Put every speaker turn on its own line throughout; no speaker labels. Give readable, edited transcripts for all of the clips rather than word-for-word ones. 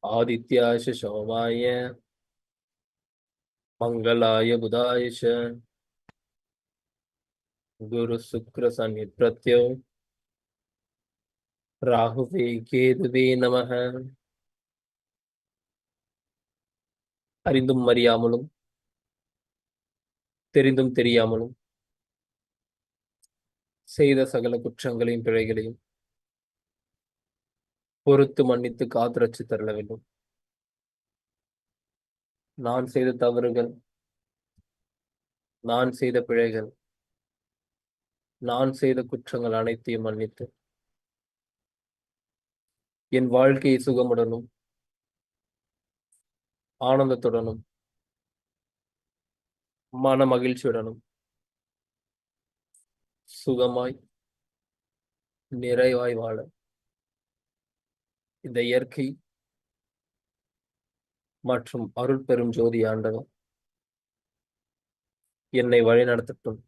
आदित्याय सोमाय मंगलाय बुधाय च गुरु शुक्र शनि प्रत्यौ राहुवे केतुवे நமः. அறிந்தும் அறியாமலும் தெரிந்தும் தெரியாமலும் செய்த சகல குற்றங்களையும் பிழைகளையும் பொறுத்து மன்னித்து காத்து ரட்சி தரல வேண்டும். நான் செய்த தவறுகள், நான் செய்த பிழைகள், நான் செய்த குற்றங்கள் அனைத்தையும் மன்னித்து என் வாழ்க்கையை சுகமுடனும் ஆனந்தத்துடனும் மன மகிழ்ச்சியுடனும் சுகமாய் நிறைவாய் வாழ இந்த இயற்கை மற்றும் அருள் பெரும் ஜோதி ஆண்டவர் என்னை வழிநடத்தட்டும்.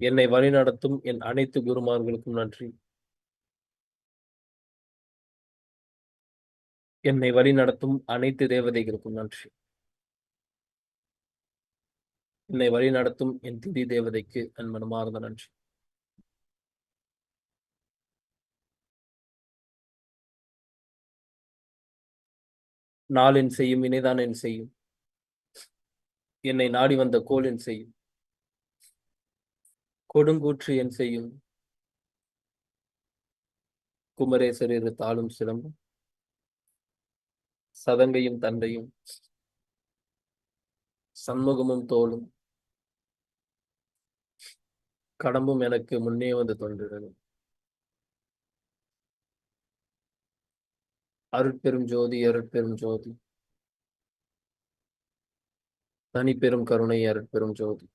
என்னை வழிநடத்தும் என் அனைத்து குருமார்களுக்கும் நன்றி. என்னை வழிநடத்தும் அனைத்து தேவதைகளுக்கும் நன்றி. என்னை வழிநடத்தும் என் திதி தேவதைக்கு என் மனமார்ந்த நன்றி. நாளின் செய்யும் இணைதான் என் செய்யும், என்னை நாடி வந்த கோளின் செய்யும், கொடுங்கூற்று என் செய்யும், குமரேசர் இரு தாளும் சிலம்பும் சதங்கையும் தந்தையும் சண்முகமும் தோளும் கடம்பும் எனக்கு முன்னே வந்து தோன்றுகிறது. அருட்பெரும் ஜோதி, அருட்பெரும் ஜோதி, தனிப்பெரும் கருணை, அருட்பெரும் ஜோதி.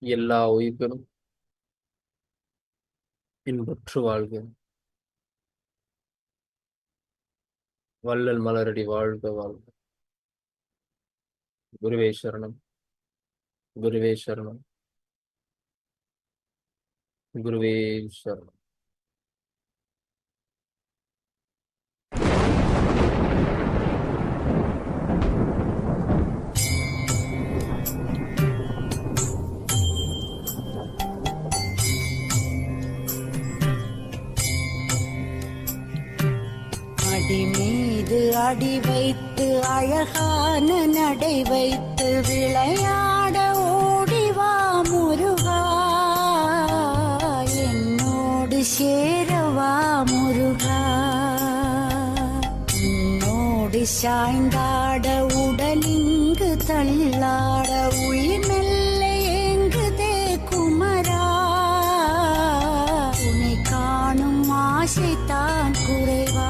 எல்லா உயிர்களும் இன்புற்று வாழ்க. வள்ளல் மலரடி வாழ்க வாழ்க. குருவே சரணம், குருவே சரணம், குருவே சரணம்.
அடி மீது அடி வைத்து அழகான நடை வைத்து விளையாட ஓடிவா முருகா, என்னோடு சேரவா முருகா. உன்னோடு சாய்ந்தாட உடலிங்கு தள்ளாட உயிர் மெல்ல ஏங்குதே குமரா. உன்னை காணும் ஆசைத்தான் குறைவா.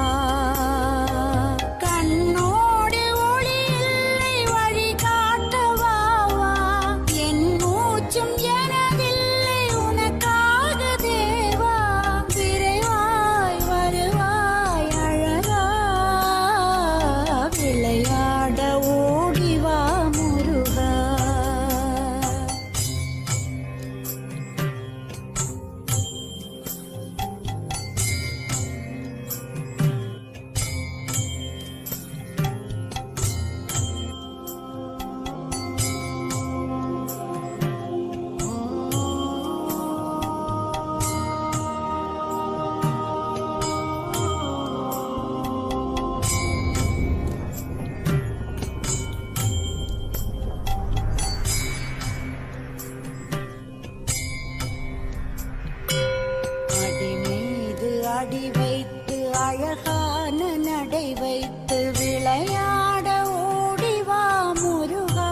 அடி வைத்து அழகான நடை வைத்து விளையாட ஓடிவா முருகா,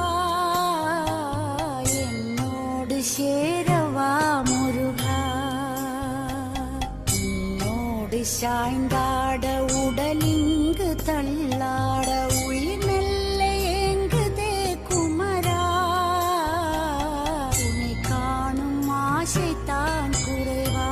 என்னோடு சேரவா முருகா. உன்னோடு சாய்ந்தாட உடலிங்கு தள்ளாட உயிர் மெல்ல ஏங்குதே குமரா. உன்னை காணும் ஆசைத்தான் குறைவா.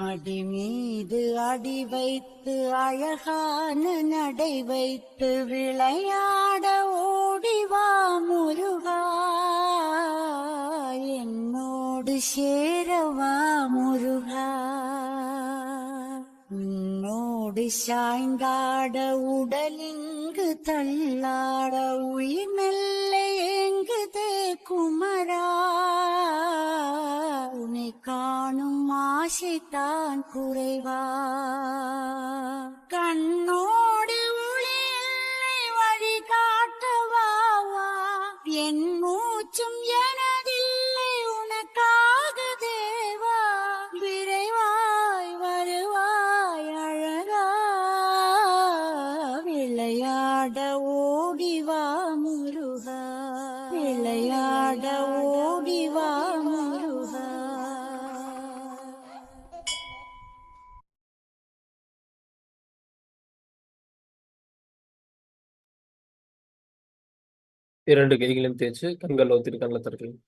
அடி மீது அடி வைத்து அழகான நடை வைத்து விளையாட ஓடிவா முருகா, என்னோடு சேரவா முருகா. உன்னோடு சாய்ந்தாட உடலிங்கு தள்ளாட உயிர் மெல்ல ஏங்குதே குமரா, உன்னை காணும் ஆசைத்தான் குறைவா. கண்ணோடு ஒளியில்லை வழி காட்டவாவா, என் மூச்சும் எனதில்லை உனக்காக தேவா. விரைவாய் வருவாய் அழகா, விளையாட ஓடிவா முருகா, விளையாட ஓடிவா முருகா.
இரண்டு கைகளையும் தேய்ச்சு கண்கள் ஒத்திட்டு கண்ணில் திறக்கலாம்.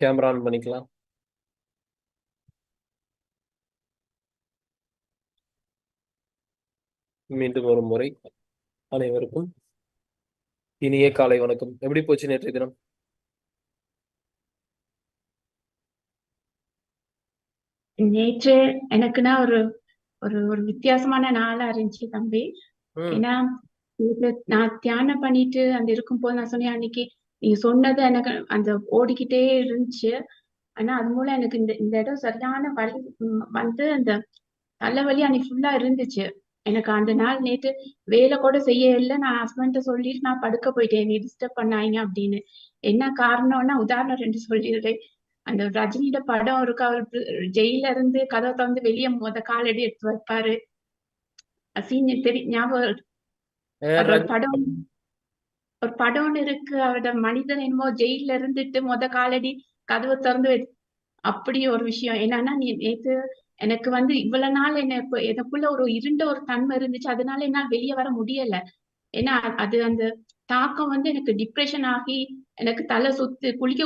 கேமரா ஆன் பண்ணிக்கலாம். மீண்டும் ஒரு முறை அனைவருக்கும் இனிய காலை வணக்கம். எப்படி போச்சு நேற்றைய தினம்?
நேற்று எனக்குன்னா ஒரு ஒரு ஒரு வித்தியாசமான நாளா இருந்துச்சு தம்பி. ஏன்னா நான் தியானம் பண்ணிட்டு அந்த இருக்கும்போது நான் சொன்னேன், அன்னைக்கு நீங்க சொன்னது எனக்கு அந்த ஓடிக்கிட்டே இருந்துச்சு. ஆனா அது மூலம் எனக்கு இந்த இடம் சரியான வலி வந்து அந்த தலைவலி அன்னைக்கு ஃபுல்லா இருந்துச்சு. எனக்கு அந்த நாள் நேற்று வேலை கூட செய்ய இல்லை. நான் ஹஸ்பண்ட சொல்லிட்டு நான் படுக்க போயிட்டேன், நீ டிஸ்டர்ப் பண்ணாங்க அப்படின்னு. என்ன காரணம்னா உதாரணம் 2 சொல்லிடுறேன். அந்த ரஜினியோட படம் இருக்கு, அவர் ஜெயில இருந்து கதவை திறந்து வெளியே காலடி எடுத்து வைப்பாரு. சீன் தெரியும், ஞாபகம்? ஒரு படம் ஒண்ணு இருக்கு, அவரோட மனிதன் என்னமோ ஜெயில இருந்துட்டு காலடி கதவை திறந்து அப்படி ஒரு விஷயம். என்னன்னா நேத்து எனக்கு வந்து இவ்வளவு நாள் எனக்குள்ள ஒரு இருண்ட ஒரு தன்மை இருந்துச்சு. அதனால என்னால் வெளியே வர முடியல. ஏன்னா அது அந்த தாக்கம் வந்து எனக்கு டிப்ரெஷன் ஆகி எனக்கு தலை சுத்து, குளிக்க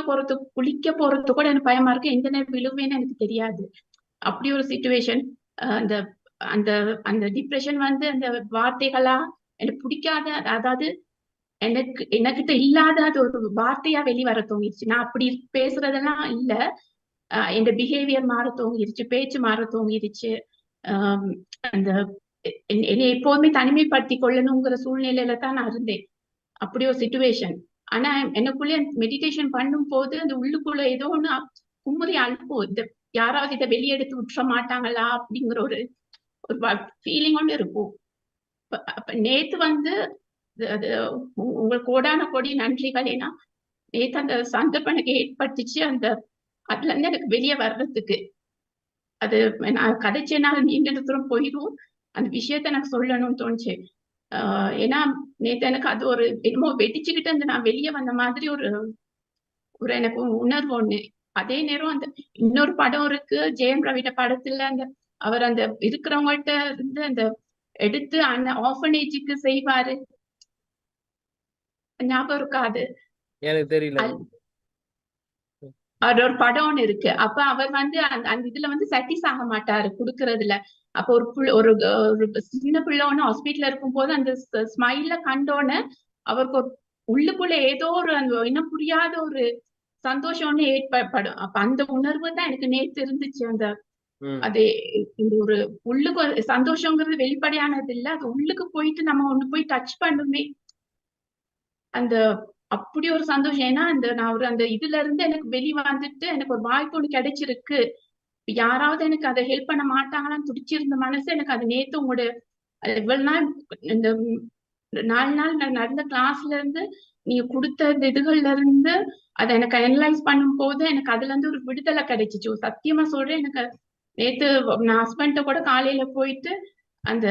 போறது கூட எனக்கு பயமா இருக்கு. எந்த நேரம் விழுவேன்னு எனக்கு தெரியாது. அப்படி ஒரு சிச்சுவேஷன். அந்த அந்த அந்த டிப்ரெஷன் வந்து அந்த வார்த்தைகளா எனக்கு பிடிக்காத, அதாவது எனக்கிட்ட இல்லாத அது ஒரு வார்த்தையா வெளிவர தோங்கிடுச்சு. நான் அப்படி பேசுறதெல்லாம் இல்ல, என் பிஹேவியர் மாற தோங்கிருச்சு, பேச்சு மாற தோங்கிருச்சு. அந்த என்னை எப்போதுமே தனிமைப்படுத்தி கொள்ளணுங்கிற சூழ்நிலையில தான் நான் இருந்தேன். அப்படி ஒரு சிச்சுவேஷன். ஆனா எனக்குள்ள மெடிடேஷன் பண்ணும் போது அந்த உள்ளுக்குள்ள ஏதோ ஒண்ணு குமுறி அழுப்போம், யாராவது இதை வெளியெடுத்து விட்டுற மாட்டாங்களா அப்படிங்கிற ஒரு ஃபீலிங் ஒண்ணு இருக்கும். நேத்து வந்து அது உங்களுக்கு கோடான கோடி நன்றிகள். ஏன்னா நேத்து அந்த சந்தர்ப்பம் எனக்கு ஏற்பட்டுச்சு. அதுல இருந்து எனக்கு வெளியே வர்றதுக்கு அது நான் கதைச்சேனால நீண்ட தூரம் போயிடும். அந்த விஷயத்த எனக்கு சொல்லணும்னு தோணுச்சு. ஏன்னா நேத்து எனக்கு அது ஒரு என்னமோ வெடிச்சுக்கிட்டு அந்த நான் வெளியே வந்த மாதிரி ஒரு ஒரு எனக்கு உணர்வு ஒண்ணு. அதே நேரம் அந்த இன்னொரு படம் இருக்கு, ஜெயம் ரவிட படத்துல அந்த அவர் அந்த இருக்கிறவங்கள்ட்ட இருந்து அந்த எடுத்து அந்த ஆர்ஃபனேஜுக்கு செய்வாரு, ஞாபகம் இருக்காது?
எனக்கு தெரியல.
அவர் ஒரு படம் ஒண்ணு இருக்கு. அப்ப அவர் வந்து அந்த இதுல வந்து சட்டிஸ் ஆக மாட்டாரு குடுக்கறதுல. அப்ப ஒரு சின்ன பிள்ளை ஒண்ணு ஹாஸ்பிட்டல்ல இருக்கும் போது அந்த ஸ்மைல கண்டோன்னு அவருக்கு ஒரு உள்ளுக்குள்ள ஏதோ ஒரு அந்த இன்னும் புரியாத ஒரு சந்தோஷம் ஒண்ணு ஏற்படும். அப்ப அந்த உணர்வு தான் எனக்கு நேத்து இருந்துச்சு. அந்த அது இந்த ஒரு உள்ளுக்கு ஒரு சந்தோஷங்கிறது வெளிப்படையானது இல்ல, அது உள்ளுக்கு போயிட்டு நம்ம ஒண்ணு போய் டச் பண்ணுமே, அந்த அப்படி ஒரு சந்தோஷம். ஏன்னா நான் அந்த இதுல இருந்து எனக்கு வெளியே வந்துட்டு எனக்கு ஒரு வாய்ப்பு ஒண்ணு கிடைச்சிருக்கு. யாராவது எனக்கு அதை ஹெல்ப் பண்ண மாட்டாங்களான்னு துடிச்சிருந்த மனசு எனக்கு அது நேத்து உங்களோட இவ்வளவு நாள் இந்த 4 நாள் நடந்த கிளாஸ்ல இருந்து நீங்க கொடுத்த இந்த இதுகள்ல இருந்து அதை எனக்கு அனலைஸ் பண்ணும் போது எனக்கு அதுல இருந்து ஒரு விடுதலை கிடைச்சிச்சு. சத்தியமா சொல்றேன், எனக்கு நேத்து நான் ஹஸ்பண்ட கூட காலையில போயிட்டு அந்த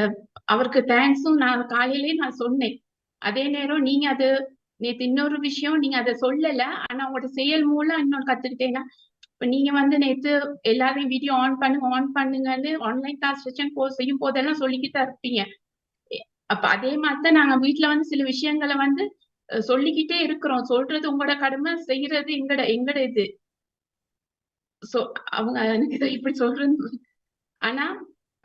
அவருக்கு தேங்க்ஸும் நான் காலையிலேயே நான் சொன்னேன். அதே நேரம் நீங்க அது நேத்து இன்னொரு விஷயம், நீங்க அதை சொல்லல, ஆனா உங்களோட செயல் மூலம் இன்னொன்று கத்துக்கிட்டேன்னா, இப்ப நீங்க வந்து நேத்து எல்லாரையும் வீடியோ ஆன் பண்ணுங்கன்னு ஆன்லைன் கிளாஸ் செஷன் செய்யும் போதெல்லாம் சொல்லிக்கிட்டு இருப்பீங்க. அப்ப அதே மாதிரிதான் நாங்க வீட்டுல வந்து சில விஷயங்களை வந்து சொல்லிக்கிட்டே இருக்கிறோம். சொல்றது உங்களோட கடமை, செய்யறது எங்கட எங்கட இது. சோ அவங்க எனக்கு இதை இப்படி சொல்றது. ஆனா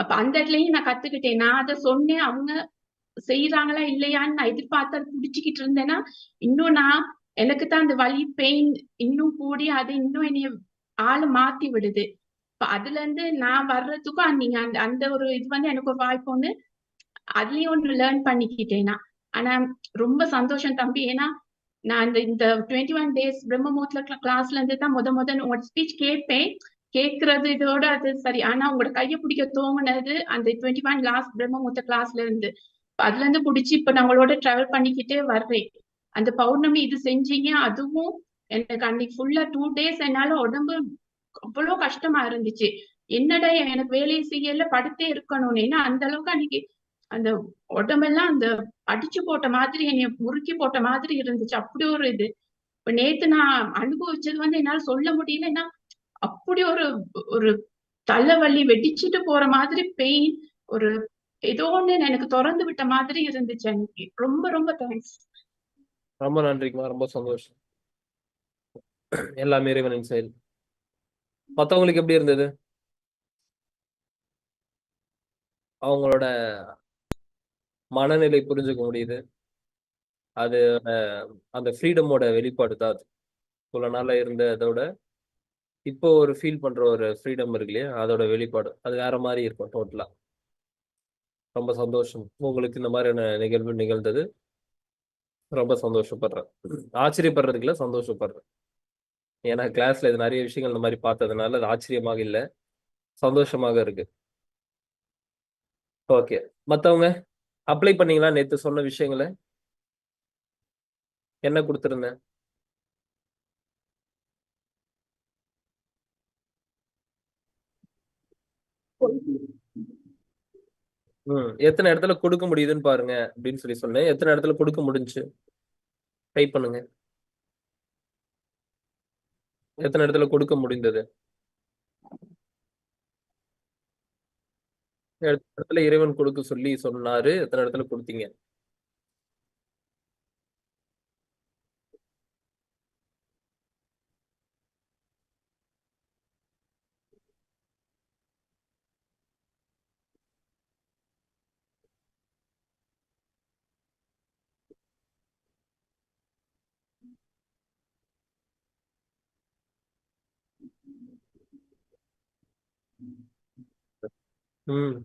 அப்ப அந்த இடத்துலயும் நான் கத்துக்கிட்டேன். நான் அதை சொன்னேன். அவங்க செய்யறாங்களா இல்லையான்னு நான் எதிர்பார்த்து அதை புடிச்சுக்கிட்டு இருந்தேன்னா, இன்னும் நான் எனக்கு தான் அந்த வலி பெயின் இன்னும் கூடி அது இன்னும் என்னைய ஆளை மாத்தி விடுது. இப்ப அதுல இருந்து நான் வர்றதுக்கும் நீங்க அந்த அந்த ஒரு இது வந்து எனக்கு ஒரு வாய்ப்பு ஒண்ணு அதுலயும் ஒன்று லேர்ன் பண்ணிக்கிட்டேன் நான். ஆனா ரொம்ப சந்தோஷம் தம்பி. ஏன்னா நான் இந்த 21 டேஸ் பிரம்மமுகூர்த்த கிளாஸ்ல இருந்து தான் முத உங்களோட ஸ்பீச் கேட்பேன். கேட்கறது இதோட அது சரி. ஆனா உங்களோட கையை பிடிக்க தோங்குனது அந்த 21 லாஸ்ட் பிரம்மமுகூர்த்த கிளாஸ்ல இருந்து. அதுல இருந்து பிடிச்சி இப்ப நான் உங்களோட டிராவல் பண்ணிக்கிட்டே வர்றேன். அந்த பௌர்ணமி இது செஞ்சீங்க. அதுவும் எனக்கு அன்னைக்கு ஃபுல்லா 2 டேஸ் என்னால உடம்பு அவ்வளவு கஷ்டமா இருந்துச்சு. என்னடா எனக்கு வேலையை செய்யல படுத்தே இருக்கணும்னு. ஏன்னா அந்த அளவுக்கு அன்னைக்கு அந்த உடம்பெல்லாம் அந்த அடிச்சு போட்ட மாதிரி என்னைய முறுக்கி போட்ட மாதிரி இருந்துச்சு. அப்படி ஒரு இது. இப்ப நேத்து நான் அனுபவிச்சது வந்து என்னால சொல்ல முடியல. ஏன்னா அப்படி ஒரு ஒரு தலைவலி வெடிச்சிட்டு போற மாதிரி பெயின், ஒரு ஏதோ ஒண்ணு எனக்கு திறந்து விட்ட மாதிரி இருந்துச்சு அன்னைக்கு. ரொம்ப ரொம்ப தேங்க்ஸ்.
ரொம்ப நன்றிங்கம்மா. ரொம்ப சந்தோஷம். எல்லாமே இறைவனின் செயல். மத்தவங்களுக்கு எப்படி இருந்தது? அவங்களோட மனநிலை புரிஞ்சுக்க முடியுது. அது அந்த ஃப்ரீடமோட வெளிப்பாடு தான் அது. இவ்வளவு நாளா இருந்த அதோட இப்போ ஒரு ஃபீல் பண்ற ஒரு ஃப்ரீடம் இருக்கு இல்லையா, அதோட வெளிப்பாடு அது வேற மாதிரி இருக்கும் டோட்டலா. ரொம்ப சந்தோஷம் உங்களுக்கு இந்த மாதிரியான நிகழ்வு நிகழ்ந்தது. ரொம்ப சந்தோஷப்படுறேன். ஆச்சரியப்படுறதுக்குல சந்தோஷப்படுறேன். ஏன்னா கிளாஸ்ல இது நிறைய விஷயங்கள் இந்த மாதிரி பார்த்ததுனால அது ஆச்சரியமாக இல்லை, சந்தோஷமாக இருக்கு. ஓகே, மத்தவங்க அப்ளை பண்ணீங்களா? நேத்து சொன்ன விஷயங்களை என்ன கொடுத்துருந்தேன்? எத்தனை இடத்துல கொடுக்க முடியுதுன்னு பாருங்க அப்படின்னு சொல்லி சொன்னேன். எத்தனை இடத்துல கொடுக்க முடிஞ்சுச்சு டைப் பண்ணுங்க. எத்தனை இடத்துல கொடுக்க முடிந்தது? எத்தனை இடத்துல இறைவன் கொடுக்க சொல்லி சொன்னாரு? எத்தனை இடத்துல கொடுத்தீங்க? ம்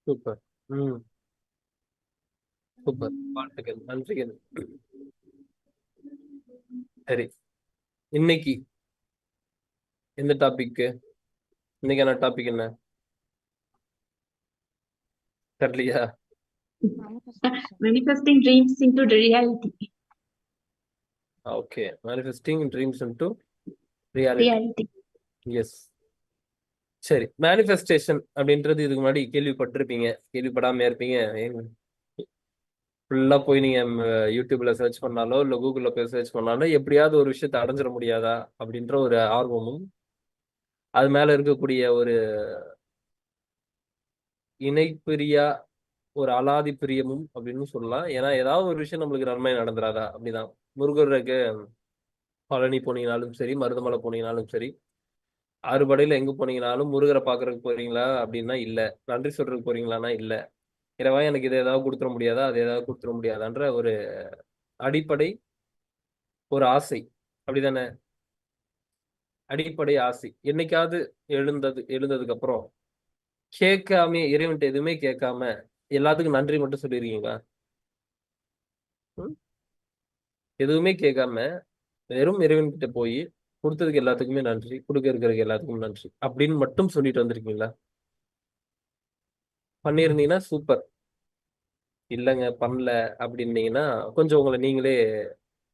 சூப்பர். ம் சூப்பர், வாழ்த்துக்கள், நன்றிகள். சரி, இன்னைக்கு எந்த டாபிக்? இன்னைக்கான டாபிக் என்ன தெரியலையா?
Manifesting dreams into the reality.
Okay, manifesting dreams into reality.
Reality.
Yes. சரி, மேனிஃபெஸ்டேஷன் அப்படின்றது இதுக்கு முன்னாடி கேள்விப்பட்டிருப்பீங்க, கேள்விப்படாம இருப்பீங்க. ஃபுல்லா போய் நீங்க யூடியூப்ல சர்ச் பண்ணாலோ இல்ல கூகுள்ல போய் சர்ச் பண்ணாலோ எப்படியாவது ஒரு விஷயத்தை அடைஞ்சிட முடியாதா அப்படின்ற ஒரு ஆர்வமும் அது மேல இருக்கக்கூடிய ஒரு இணைப்பிரியா ஒரு அலாதி பிரியமும் அப்படின்னு சொல்லலாம். ஏன்னா ஏதாவது ஒரு விஷயம் நம்மளுக்கு நன்மை நடந்துராதா அப்படிதான். முருகருக்கு பழனி போனீங்கனாலும் சரி, மருதமலை போனீங்கனாலும் சரி, அறுபடையில எங்க போனீங்கனாலும் முருகரை பாக்குறதுக்கு போறீங்களா அப்படின்னா இல்ல, நன்றி சொல்றதுக்கு போறீங்களான்னா இல்ல, இரவா எனக்கு இதை ஏதாவது கொடுத்துட முடியாதா, அது ஏதாவது கொடுத்துட முடியாதான்ற ஒரு அடிப்படை ஒரு ஆசை, அப்படிதானே? அடிப்படை ஆசை என்னைக்காவது எழுந்ததுக்கு அப்புறம் கேட்காம, இறைவன்ட்டு எதுவுமே கேட்காம எல்லாத்துக்கும் நன்றி மட்டும் சொல்லிருக்கீங்களா? எதுவுமே கேட்காம வெறும் இறைவன் கிட்ட போய் கொடுத்ததுக்கு எல்லாத்துக்குமே நன்றி, கொடுக்க இருக்கிறதுக்கு எல்லாத்துக்கும் நன்றி அப்படின்னு மட்டும் சொல்லிட்டு வந்திருக்கீங்களா? பண்ணியிருந்தீங்கன்னா சூப்பர். இல்லைங்க பண்ணல அப்படின்னீங்கன்னா கொஞ்சம் உங்களை நீங்களே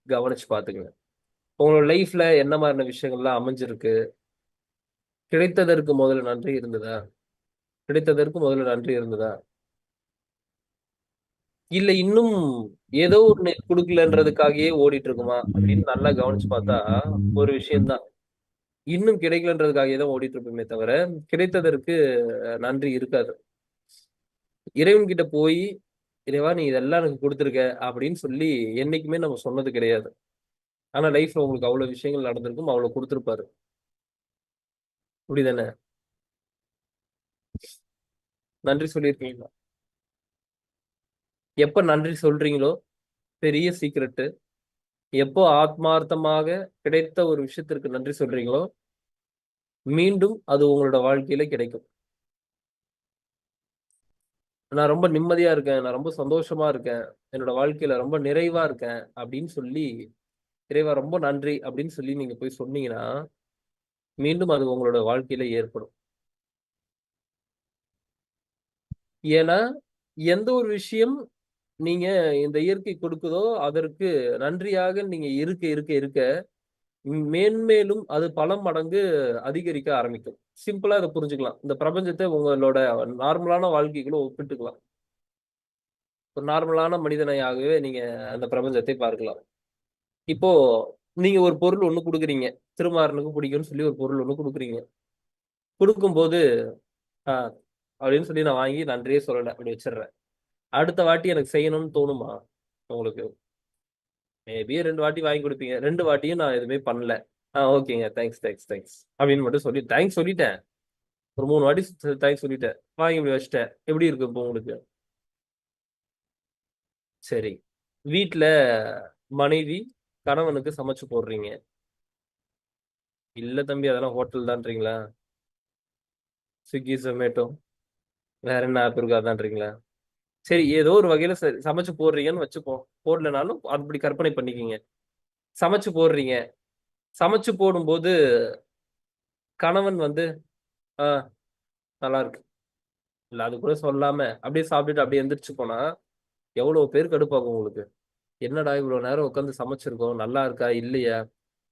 கவனிச்சு பாத்துக்கங்க. உங்களோட லைஃப்ல என்ன மாதிரியான விஷயங்கள்லாம் அமைஞ்சிருக்கு? கிடைத்ததற்கு முதல்ல நன்றி இருந்ததா? கிடைத்ததற்கு முதல்ல நன்றி இருந்ததா? இல்ல இன்னும் ஏதோ ஒண்ணு குடுக்கலன்றதுக்காகவே ஓடிட்டு இருக்குமா அப்படின்னு நல்லா கவனிச்சு பார்த்தா ஒரு விஷயம்தான். இன்னும் கிடைக்கலன்றதுக்காகவே தான் ஓடிட்டு இருப்போமே தவிர கிடைத்ததற்கு நன்றி இருக்காது. இறைவன் கிட்ட போய் இறைவா நீ இதெல்லாம் எனக்கு கொடுத்துருக்க அப்படின்னு சொல்லி என்னைக்குமே நம்ம சொன்னது கிடையாது. ஆனா லைஃப்ல உங்களுக்கு அவ்வளவு விஷயங்கள் நடந்திருக்கும், அவ்வளவு கொடுத்துருப்பாரு. இப்படிதானே? நன்றி சொல்லியிருக்கீங்களா? எப்ப நன்றி சொல்றீங்களோ பெரிய சீக்ரெட். எப்போ ஆத்மார்த்தமாக கிடைத்த ஒரு விஷயத்திற்கு நன்றி சொல்றீங்களோ மீண்டும் அது உங்களோட வாழ்க்கையில கிடைக்கும். நான் ரொம்ப நிம்மதியா இருக்கேன், நான் ரொம்ப சந்தோஷமா இருக்கேன், என்னோட வாழ்க்கையில ரொம்ப நிறைவா இருக்கேன் அப்படின்னு சொல்லி இறைவா ரொம்ப நன்றி அப்படின்னு சொல்லி நீங்க போய் சொன்னீங்கன்னா மீண்டும் அது உங்களோட வாழ்க்கையில ஏற்படும். ஏன்னா எந்த ஒரு விஷயம் நீங்க இந்த இயற்கை கொடுக்குதோ அதற்கு நன்றியாக நீங்க இருக்க இருக்க இருக்க மேன்மேலும் அது பல மடங்கு அதிகரிக்க ஆரம்பிக்கும். சிம்பிளா இதை புரிஞ்சுக்கலாம். இந்த பிரபஞ்சத்தை உங்களோட நார்மலான வாழ்க்கைக்குள்ள ஒப்பிட்டுக்கலாம். ஒரு நார்மலான மனிதனையாகவே நீங்க அந்த பிரபஞ்சத்தை பார்க்கலாம். இப்போ நீங்க ஒரு பொருள் ஒண்ணு குடுக்குறீங்க. திருமாறனுக்கு பிடிக்கும்னு சொல்லி ஒரு பொருள் ஒண்ணு குடுக்குறீங்க. குடுக்கும்போது, ஆ அப்படின்னு சொல்லி நான் வாங்கி நன்றியே சொல்லல. அப்படி வச்சுடுறேன். அடுத்த வாட்டி எனக்கு செய்யணும்னு தோணுமா உங்களுக்கு? மேபி 2 வாட்டி வாங்கி குடுப்பீங்க. 2 வாட்டியும் நான் எதுவுமே பண்ணல. ஓகேங்க. தேங்க்ஸ், தேங்க்ஸ், தேங்க்ஸ் அப்படின்னு மட்டும் சொல்லி தேங்க்ஸ் சொல்லிட்டேன். ஒரு 3 வாட்டி தேங்க்ஸ் சொல்லிட்டேன். வாங்கி இப்படி வச்சுட்டேன். எப்படி இருக்கு இப்போ உங்களுக்கு? சரி. வீட்ல மனைவி கணவனுக்கு சமைச்சு போடுறீங்க. இல்ல தம்பி அதெல்லாம் ஹோட்டல் தான்றீங்களா? ஸ்விக்கி, ஜொமேட்டோ வேற என்ன ஆப் இருக்கோ அதான்றீங்களா? சரி ஏதோ ஒரு வகையில சமைச்சு போடுறீங்கன்னு வச்சுப்போம். போடலனாலும் அப்படி கற்பனை பண்ணிக்கிங்க. சமைச்சு போடுறீங்க. சமைச்சு போடும்போது கணவன் வந்து, ஆ நல்லா இருக்கு. இல்ல அது கூட சொல்லாம அப்படியே சாப்பிட்டுட்டு அப்படியே எந்திரிச்சு போனா எவ்வளவு பேர் கடுப்பாகும் உங்களுக்கு? என்னடா இவ்வளவு நேரம் உட்காந்து சமைச்சிருக்கோம், நல்லா இருக்கா இல்லையா,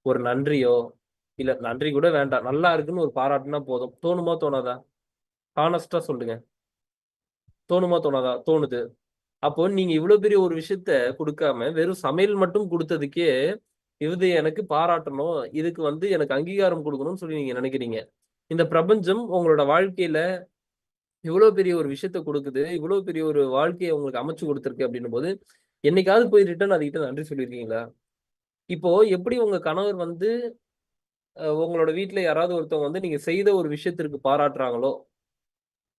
ஒரு நன்றியோ இல்ல நன்றி கூட வேண்டாம், நல்லா இருக்குன்னு ஒரு பாராட்டுனா போதும். தோணுமா தோணாதா? ஹானஸ்டா சொல்லுங்க. தோணுமா தோணாதா? தோணுது. அப்போ நீங்க இவ்வளவு பெரிய ஒரு விஷயத்த கொடுக்காம வெறும் சமையல் மட்டும் கொடுத்ததுக்கே இது எனக்கு பாராட்டணும், இதுக்கு வந்து எனக்கு அங்கீகாரம் கொடுக்கணும்னு சொல்லி நீங்க நினைக்கிறீங்க. இந்த பிரபஞ்சம் உங்களோட வாழ்க்கையில இவ்வளவு பெரிய ஒரு விஷயத்த கொடுக்குது, இவ்வளவு பெரிய ஒரு வாழ்க்கையை உங்களுக்கு அமைச்சு கொடுத்துருக்கு அப்படின்னும் போது என்னைக்காவது போய் ரிட்டர்ன் அதுகிட்ட நன்றி சொல்லியிருக்கீங்களா? இப்போ எப்படி உங்க கணவர் வந்து உங்களோட வீட்ல யாராவது ஒருத்தவங்க வந்து நீங்க செய்த ஒரு விஷயத்திற்கு பாராட்டுறாங்களோ,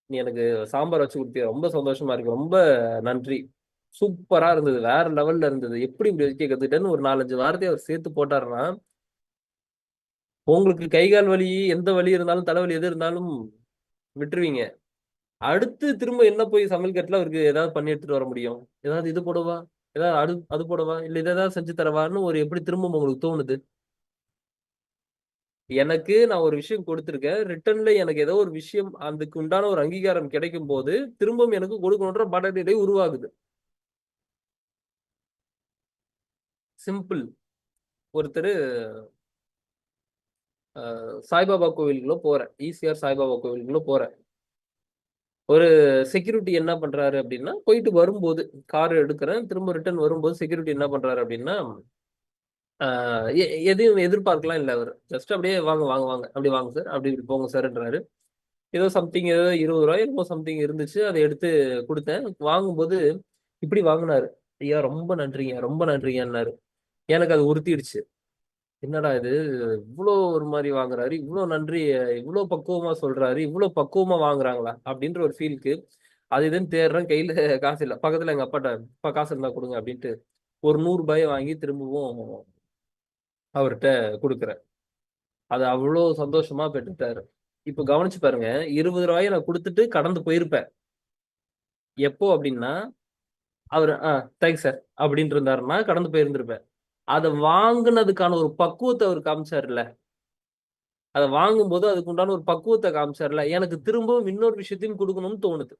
நீ எனக்கு சாம்பார் வச்சு குடுத்தியா ரொம்ப சந்தோஷமா இருக்கு, ரொம்ப நன்றி, சூப்பரா இருந்தது, வேற லெவல்ல இருந்தது, எப்படி இப்படி வைக்க கத்துக்கிட்டேன்னு ஒரு 4, 5 வார்த்தையை அவர் சேர்த்து போட்டாருன்னா உங்களுக்கு கை கால் வலி எந்த வலி இருந்தாலும் தலைவலி எது இருந்தாலும் விட்டுருவீங்க. அடுத்து திரும்ப என்ன போய் சமையல் கட்டுல அவருக்கு ஏதாவது பண்ணி எடுத்துட்டு வர முடியும்? ஏதாவது இது போடவா, ஏதாவது அது போடவா, இல்ல இதை ஏதாவது செஞ்சு தரவான்னு ஒரு எப்படி திரும்ப உங்களுக்கு தோணுது? எனக்கு நான் ஒரு விஷயம் கொடுத்திருக்கேன். ரிட்டர்ன்ல எனக்கு ஏதோ ஒரு விஷயம் அதுக்கு உண்டான ஒரு அங்கீகாரம் கிடைக்கும் போது, திரும்பவும் எனக்கு கொடுக்கணுன்ற மனநிலை உருவாகுது. சிம்பிள். ஒருத்தரு சாய்பாபா கோவிலுக்குள்ள போறேன். ஈசிஆர் சாய்பாபா கோவிலுக்குள்ள போறேன். ஒரு செக்யூரிட்டி என்ன பண்றாரு அப்படின்னா, போயிட்டு வரும்போது கார் எடுக்கிறேன். திரும்ப ரிட்டர்ன் வரும்போது செக்யூரிட்டி என்ன பண்றாரு அப்படின்னா, ஆ எதையும் எதிர்பார்க்கலாம் இல்ல அவரு. ஜஸ்ட் அப்படியே வாங்க, வாங்க, வாங்க. அப்படி வாங்க சார். அப்படி இப்படி போங்க சார்ன்றாரு. ஏதோ சம்திங் ஏதோ ரூ. 20 என்னமோ சம்திங் இருந்துச்சு. அத எடுத்து குடுத்தேன். வாங்கும்போது இப்படி வாங்குனாரு. "ஐயா ரொம்ப நன்றிங்க, ரொம்ப நன்றிங்கன்னாரு." எனக்கு அது உறுத்திடுச்சு. என்னடா இது இவ்ளோ ஒரு மாரி வாங்குறாரு, இவ்ளோ நன்றி, இவ்ளோ பக்குவமா சொல்றாரு, இவ்ளோ பக்குவமா வாங்குறாங்களா? அப்படின்ற ஒரு ஃபீல்க்கு அது இதுன்னு தேடுறேன். கையில காசு இல்ல. பக்கத்துல எங்க அப்பாட்ட, "அப்பா காசு இருந்தா குடுங்க" அப்படின்ட்டு ஒரு ரூ. 100 வாங்கி திரும்பவும் அவர்ட்ட குடுக்குறேன். அது அவ்ளோ சந்தோஷமா பெற்றுட்டாரு. இப்ப கவனிச்சு பாருங்க. ரூ. 20 நான் குடுத்துட்டு கடந்து போயிருப்பேன். எப்போ அப்டின்னா, அவரு தேங்க்ஸ் சார் அப்டின்ட்டு இருந்தாருன்னா, கடந்து போயிருந்திருப்பேன். அத வாங்குனதுக்கான ஒரு பக்குவத்த அவரு காமிச்சாருல்ல. அத வாங்கும்போது அதுக்கு உண்டான ஒரு பக்குவத்த காமிச்சார்ல. எனக்கு திரும்பவும் இன்னொரு விஷயத்தையும் குடுக்கணும்னு தோணுது.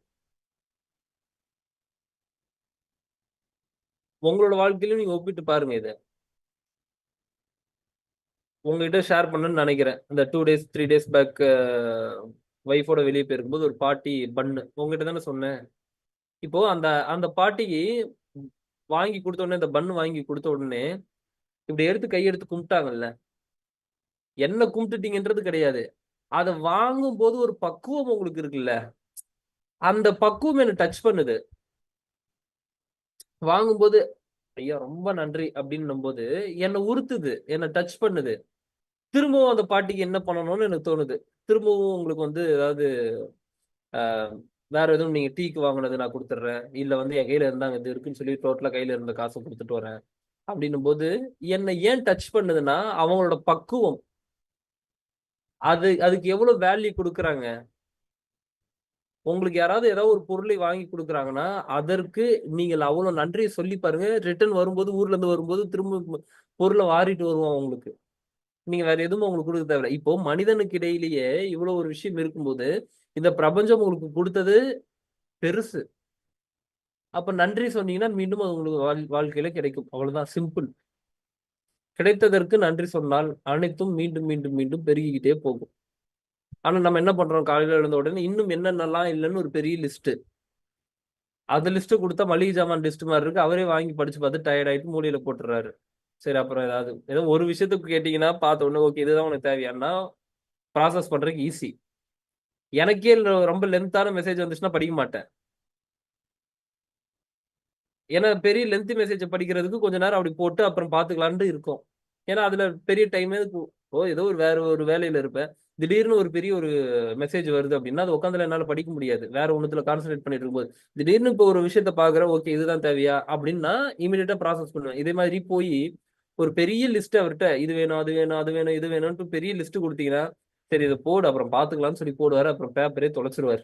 உங்களோட வாழ்க்கையிலும் நீங்க ஒப்பிட்டு பாருங்க இத. உங்ககிட்ட ஷேர் பண்ணணும்னு நினைக்கிறேன். இந்த 2 டேஸ் 3 டேஸ் பேக் ஒய்ஃபோட வெளிய போயிருக்கும்போது ஒரு பாட்டி பன்னு உங்ககிட்ட தானே சொன்னேன். இப்போ அந்த அந்த பாட்டிக்கு வாங்கி குடுத்த உடனே, இந்த பன்னு வாங்கி குடுத்த உடனே, இப்படி எடுத்து கையெடுத்து கும்பிட்டாங்கல்ல. என்ன கும்பிட்டுட்டீங்கன்றது கிடையாது. அத வாங்கும்போது ஒரு பக்குவம் உங்களுக்கு இருக்குல்ல. அந்த பக்குவம் என்ன டச் பண்ணுது. வாங்கும்போது, "ஐயா ரொம்ப நன்றி" அப்படின்னும்போது என்ன உறுத்துது. என்ன டச் பண்ணுது. திரும்பவும் அந்த பாட்டிக்கு என்ன பண்ணணும்னு எனக்கு தோணுது. திரும்பவும் உங்களுக்கு வந்து ஏதாவது அ வேற எதுவும் நீங்க டீக்கு வாங்குனது நான் குடுத்துடுறேன். இல்ல வந்து என் கையில இந்தாங்க இது இருக்குன்னு சொல்லி டோட்டலா கையில இருந்த காச குடுத்துட்டு வரேன். அப்படின்னும்போது, என்ன ஏன் டச் பண்ணுதுன்னா, அவங்களோட பக்குவம். அதுக்கு எவ்வளவு வேல்யூ குடுக்குறாங்க. உங்களுக்கு யாராவது ஏதாவது ஒரு பொருளை வாங்கி குடுக்குறாங்கன்னா, அதற்கு நீங்கள் அவ்வளவு நன்றிய சொல்லி பாருங்க. ரிட்டர்ன் வரும்போது ஊர்ல இருந்து வரும்போது திரும்ப பொருள வாரிட்டு வருவான் உங்களுக்கு. நீங்க வேற எதுவும் உங்களுக்கு குடுக்க தேவையில்ல. இப்போ மனிதனுக்கு இடையிலேயே இவ்வளவு ஒரு விஷயம் இருக்கும்போது, இந்த பிரபஞ்சம் உங்களுக்கு குடுத்தது பெருசு. அப்ப நன்றி சொன்னீங்கன்னா, மீண்டும் அது உங்களுக்கு வாழ்க்கையில கிடைக்கும். அவ்வளவுதான் சிம்பிள். கிடைத்ததற்கு நன்றி சொன்னால், அனைத்தும் மீண்டும், மீண்டும், மீண்டும் பெருகிக்கிட்டே போகும். ஆனா நம்ம என்ன பண்றோம்? காலையில எழுந்த உடனே இன்னும் என்னென்னலாம் இல்லன்னு ஒரு பெரிய லிஸ்ட். அந்த லிஸ்ட் குடுத்தா மளிகை ஜாமான் லிஸ்ட் மாரி இருக்கு. அவரே வாங்கி படிச்சு பார்த்து டயர்ட் ஆயிட்டு மூலையில போட்டுறாரு. சரி அப்புறம் ஏதோ ஒரு விஷயத்துக்கு கேட்டீங்கன்னா, பார்த்த உடனே ஓகே இதுதான் உனக்கு தேவையான்னா, ப்ராசஸ் பண்றதுக்கு ஈஸி. எனக்கே ரொம்ப லென்த்தான மெசேஜ் வந்துச்சுன்னா படிக்க மாட்டேன். ஏன்னா பெரிய லென்த் மெசேஜ படிக்கிறதுக்கு கொஞ்ச நேரம் அப்படி போட்டு அப்புறம் பார்த்துக்கலான்ட்டு இருக்கும். ஏன்னா அதுல பெரிய டைமே ஏதோ வேற ஒரு வேலையில இருப்பேன். திடீர்னு ஒரு பெரிய ஒரு மெசேஜ் வருது அப்படின்னா, அது உட்கார்ந்துலாம் என்னால படிக்க முடியாது. வேற ஒண்ணுத்துல கான்சன்ட்ரேட் பண்ணிட்டு இருக்கும்போது. திடீர்னு இப்போ ஒரு விஷயத்த பார்க்குறேன். ஓகே இதுதான் தேவையா? அப்படின்னா இமிடியேட்டா ப்ராசஸ் பண்ணுவேன். இதே மாதிரி போயி ஒரு பெரிய லிஸ்ட் அவர்ட்ட இது வேணும், அது வேணும், அது வேணும், இது வேணும்ன்ட்டு பெரிய லிஸ்ட் குடுத்தீங்கன்னா, சரி இத போடு அப்புறம் பார்த்துக்கலாம்ன்னு சொல்லி போடுவாரு. அப்புறம் பேப்பரே தொலைச்சுருவாரு.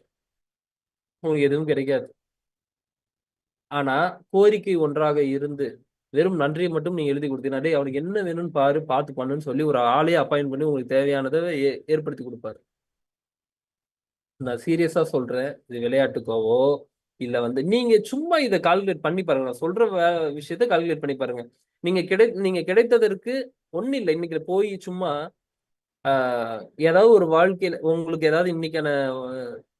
உங்களுக்கு எதுவும் கிடைக்காது. ஆனா, கோரிக்கை ஒன்றாக இருந்து, வெறும் நன்றிய மட்டும் நீங்க எழுதி குடுத்தீங்கன்னா, "டேய் அவனுக்கு என்ன வேணும்னு பாரு, பார்த்து பண்ணுன்னு" சொல்லி ஒரு ஆளையே அப்பாயிண்ட் பண்ணி உங்களுக்கு தேவையானத ஏற்படுத்தி குடுப்பாரு. நான் சீரியஸா சொல்றேன். இது விளையாட்டுக்காவோ, இல்ல வந்து நீங்க சும்மா இத கால்குலேட் பண்ணி பாருங்க. நான் சொல்ற விஷயத்த கால்குலேட் பண்ணி பாருங்க. நீங்க கிடைத்ததற்கு ஒண்ணும் இல்ல. இன்னைக்கு போய் சும்மா ஆ ஏதாவது ஒரு வாழ்க்கையில உங்களுக்கு ஏதாவது இன்னைக்கான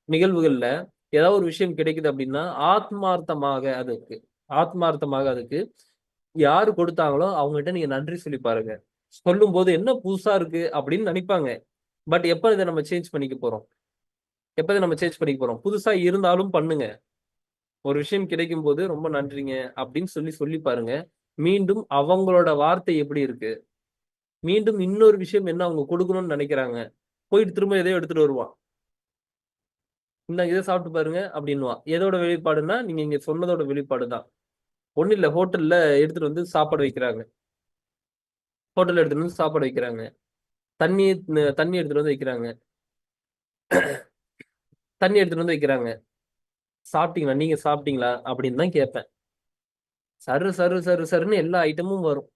நிகழ்வுகள்ல ஏதாவது ஒரு விஷயம் கிடைக்குது அப்படின்னா, ஆத்மார்த்தமாக அதுக்கு யாரு கொடுத்தாங்களோ அவங்ககிட்ட நீங்க நன்றி சொல்லி பாருங்க. சொல்லும்போது என்ன புதுசா இருக்கு அப்படின்னு நெனைப்பாங்க. பட் எப்ப இத நம்ம சேஞ்ச் பண்ணிக்க போறோம்? எப்ப இத நம்ம சேஞ்ச் பண்ணிக்க போறோம்? புதுசா இருந்தாலும் பண்ணுங்க. ஒரு விஷயம் கிடைக்கும்போது ரொம்ப நன்றிங்க அப்படின்னு சொல்லி சொல்லி பாருங்க. மீண்டும் அவங்களோட வார்த்தை எப்படி இருக்கு? மீண்டும் இன்னொரு விஷயம் என்ன அவங்க குடுக்கணும்னு நெனைக்கிறாங்க? போயிட்டு திரும்ப எதையோ எடுத்துட்டு வருவான். இந்தாங்க இத சாப்பிட்டு பாருங்க அப்படின்னுவான். எதோட வெளிப்பாடுன்னா, நீங்க இங்க சொன்னதோட வெளிப்பாடு தான். ஒண்ணும் இல்ல ஹோட்டல்ல எடுத்துட்டு வந்து சாப்பாடு வைக்கிறாங்க. ஹோட்டல்ல எடுத்துட்டு வந்து சாப்பாடு வைக்கிறாங்க. தண்ணி தண்ணி எடுத்துட்டு வந்து வைக்கிறாங்க. தண்ணி எடுத்துட்டு வந்து வைக்கிறாங்க. சாப்பிட்டீங்களா? நீங்க சாப்பிட்டீங்களா? அப்படின்னு தான் கேட்பேன். சரு சரு சரு சருன்னு எல்லா ஐட்டமும் வரும்.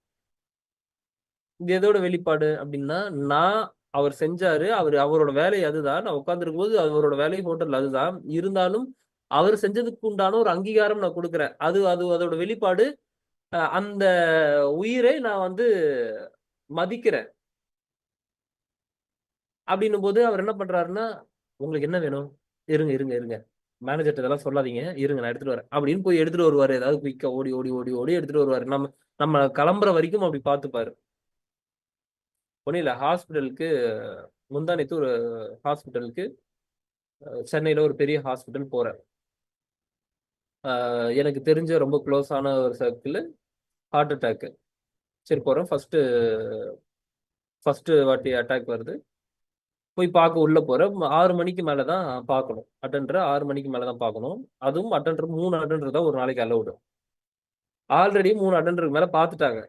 இது எதோட வெளிப்பாடு அப்படின்னா, நான் அவர் செஞ்சாரு. அவரோட வேலை அதுதான். நான் உட்கார்ந்திருக்கும்போது அவரோட வேலை ஹோட்டல்ல அதுதான். இருந்தாலும் அவர் செஞ்சதுக்கு உண்டான ஒரு அங்கீகாரம் நான் குடுக்குறேன். அது அது அதோட வெளிப்பாடு. அந்த உயிரை நான் வந்து மதிக்கிறேன். அப்படின்னும்போது அவர் என்ன பண்றாருன்னா, "உங்களுக்கு என்ன வேணும்? இருங்க, இருங்க, இருங்க. மேனேஜர்ட்ட இதெல்லாம் சொல்லாதீங்க. இருங்க நான் எடுத்துட்டு வரேன்." அப்படின்னு போய் எடுத்துட்டு வருவாரு. ஏதாவது குயிக்கா ஓடி, ஓடி, ஓடி, ஓடி எடுத்துட்டு வருவாரு. நம்ம நம்ம கிளம்புற வரைக்கும் அப்படி பார்த்துப்பாரு. ஒண்ணும் இல்ல ஹாஸ்பிடலுக்கு முந்தா நேத்து ஒரு ஹாஸ்பிட்டலுக்கு சென்னையில ஒரு பெரிய ஹாஸ்பிட்டல் போறேன். எனக்கு தெரிஞ்ச ரொம்ப குளோஸான ஒரு சர்க்கிள் ஹார்ட் அட்டாக். சரி போறோம். ஃபர்ஸ்ட் வாட்டி அட்டாக் வருது. போய் பார்க்க உள்ள போறேன். 6 மணிக்கு மேல தான் பார்க்கணும். அட்டெண்டர 6 மணிக்கு மேல தான் பார்க்கணும். அதுவும் அட்டெண்டர் 3 அட்டெண்டர் தான் ஒரு நாளைக்கு அலவுட். ஆல்ரெடி 3 அட்டெண்டருக்கு மேல பார்த்துட்டாங்க.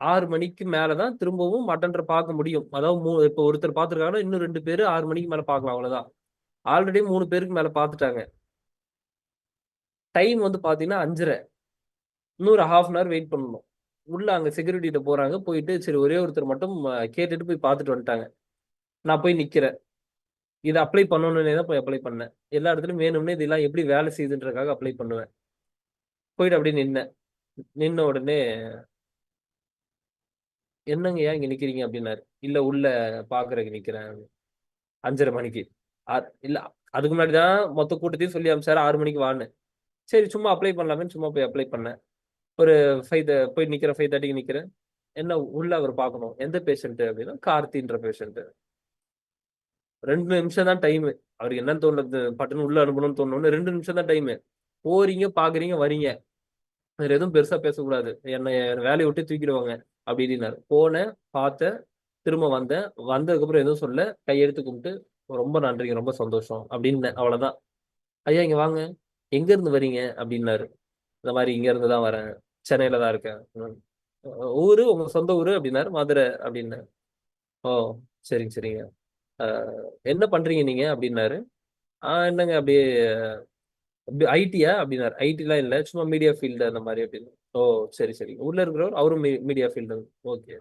6 மணிக்கு மேல தான் திரும்பவும் அட்டெண்டர் பார்க்க முடியும். அதாவது இப்போ ஒருத்தர் பார்த்துருக்காங்கன்னா, இன்னும் 2 பேரு 6 மணிக்கு மேல பார்க்கலாம் அவ்வளவுதான். ஆல்ரெடி 3 பேருக்கு மேல பார்த்துட்டாங்க. டைம் வந்து பார்த்தீங்கன்னா 5:30. இன்னும் ஒரு 1/2 அன் ஹவர் வெயிட் பண்ணணும். உள்ள அங்க செக்யூரிட்டிட்ட போறாங்க. போயிட்டு சரி ஒரே ஒருத்தர் மட்டும் கேட்டுட்டு போய் பார்த்துட்டு வந்துட்டாங்க. நான் போய் நிக்கிறேன். இத அப்ளை பண்ணணும்னே தான் போய் அப்ளை பண்ணேன். எல்லா இடத்துலயும் வேணும்னே இதெல்லாம் எப்படி வேலை செய்யுதுன்றதுக்காக அப்ளை பண்ணுவேன். போயிட்டு அப்படியே நின்னேன். நின்ன உடனே என்னங்க ஏன் இங்க நிக்கிறீங்க அப்படின்னாரு. இல்ல உள்ள பாக்குறதுக்கு நிக்கிறேன். 5:30 மணிக்கு. இல்ல அதுக்கு முன்னாடி தான் மொத்த கூட்டத்தையும் சொல்லி அனுப்பிச்சாரு 6 மணிக்கு வான்னு. சரி சும்மா அப்ளை பண்ணலாமேன்னு சும்மா போய் அப்ளை பண்ணேன். ஒரு 5 போய் நிக்கிறேன் 5:30க்கு நிக்கிறேன். என்ன உள்ள அவர் பார்க்கணும். எந்த பேஷண்ட் அப்படின்னா கார்த்தின்ற பேஷண்ட். 2 நிமிஷம் தான் டைம். அவருக்கு என்னன்னு தோணுது பட்டுன்னு உள்ள அனுப்பணும்னு தோணுன்னு 2 நிமிஷம் தான் டைம். போறீங்க, பாக்குறீங்க, வரீங்க. வேற எதுவும் பெருசா பேசக்கூடாது. என்னை வேலையை விட்டு தூக்கிடுவாங்க அப்படி இப்படின்னாரு. போனேன், பார்த்தேன், திரும்ப வந்தேன். வந்ததுக்கப்புறம் எதுவும் சொல்ல, கையெடுத்து கும்பிட்டு ரொம்ப நன்றிங்க, ரொம்ப சந்தோஷம் அப்படின்னு அவ்வளவுதான். ஐயா இங்க வாங்க. எங்க இருந்து வரீங்க அப்படின்னாரு. இந்த மாதிரி இங்க இருந்து தான் வரேன். சென்னையில தான் இருக்கேன். ஊரு உங்க சொந்த ஊரு அப்படின்னாரு. மதுரை அப்படின்னு. ஓ சரிங்க சரிங்க. என்ன பண்றீங்க நீங்க அப்படின்னாரு. என்னங்க அப்படியே ஐடியா அப்படின்னாரு. ஐடிலாம் இல்ல சும்மா மீடியா ஃபீல்டு அந்த மாதிரி அப்படின்னு. ஓ சரி சரி. உள்ள இருக்கிறவர் அவரும் மீடியா ஃபீல்டு. ஓகே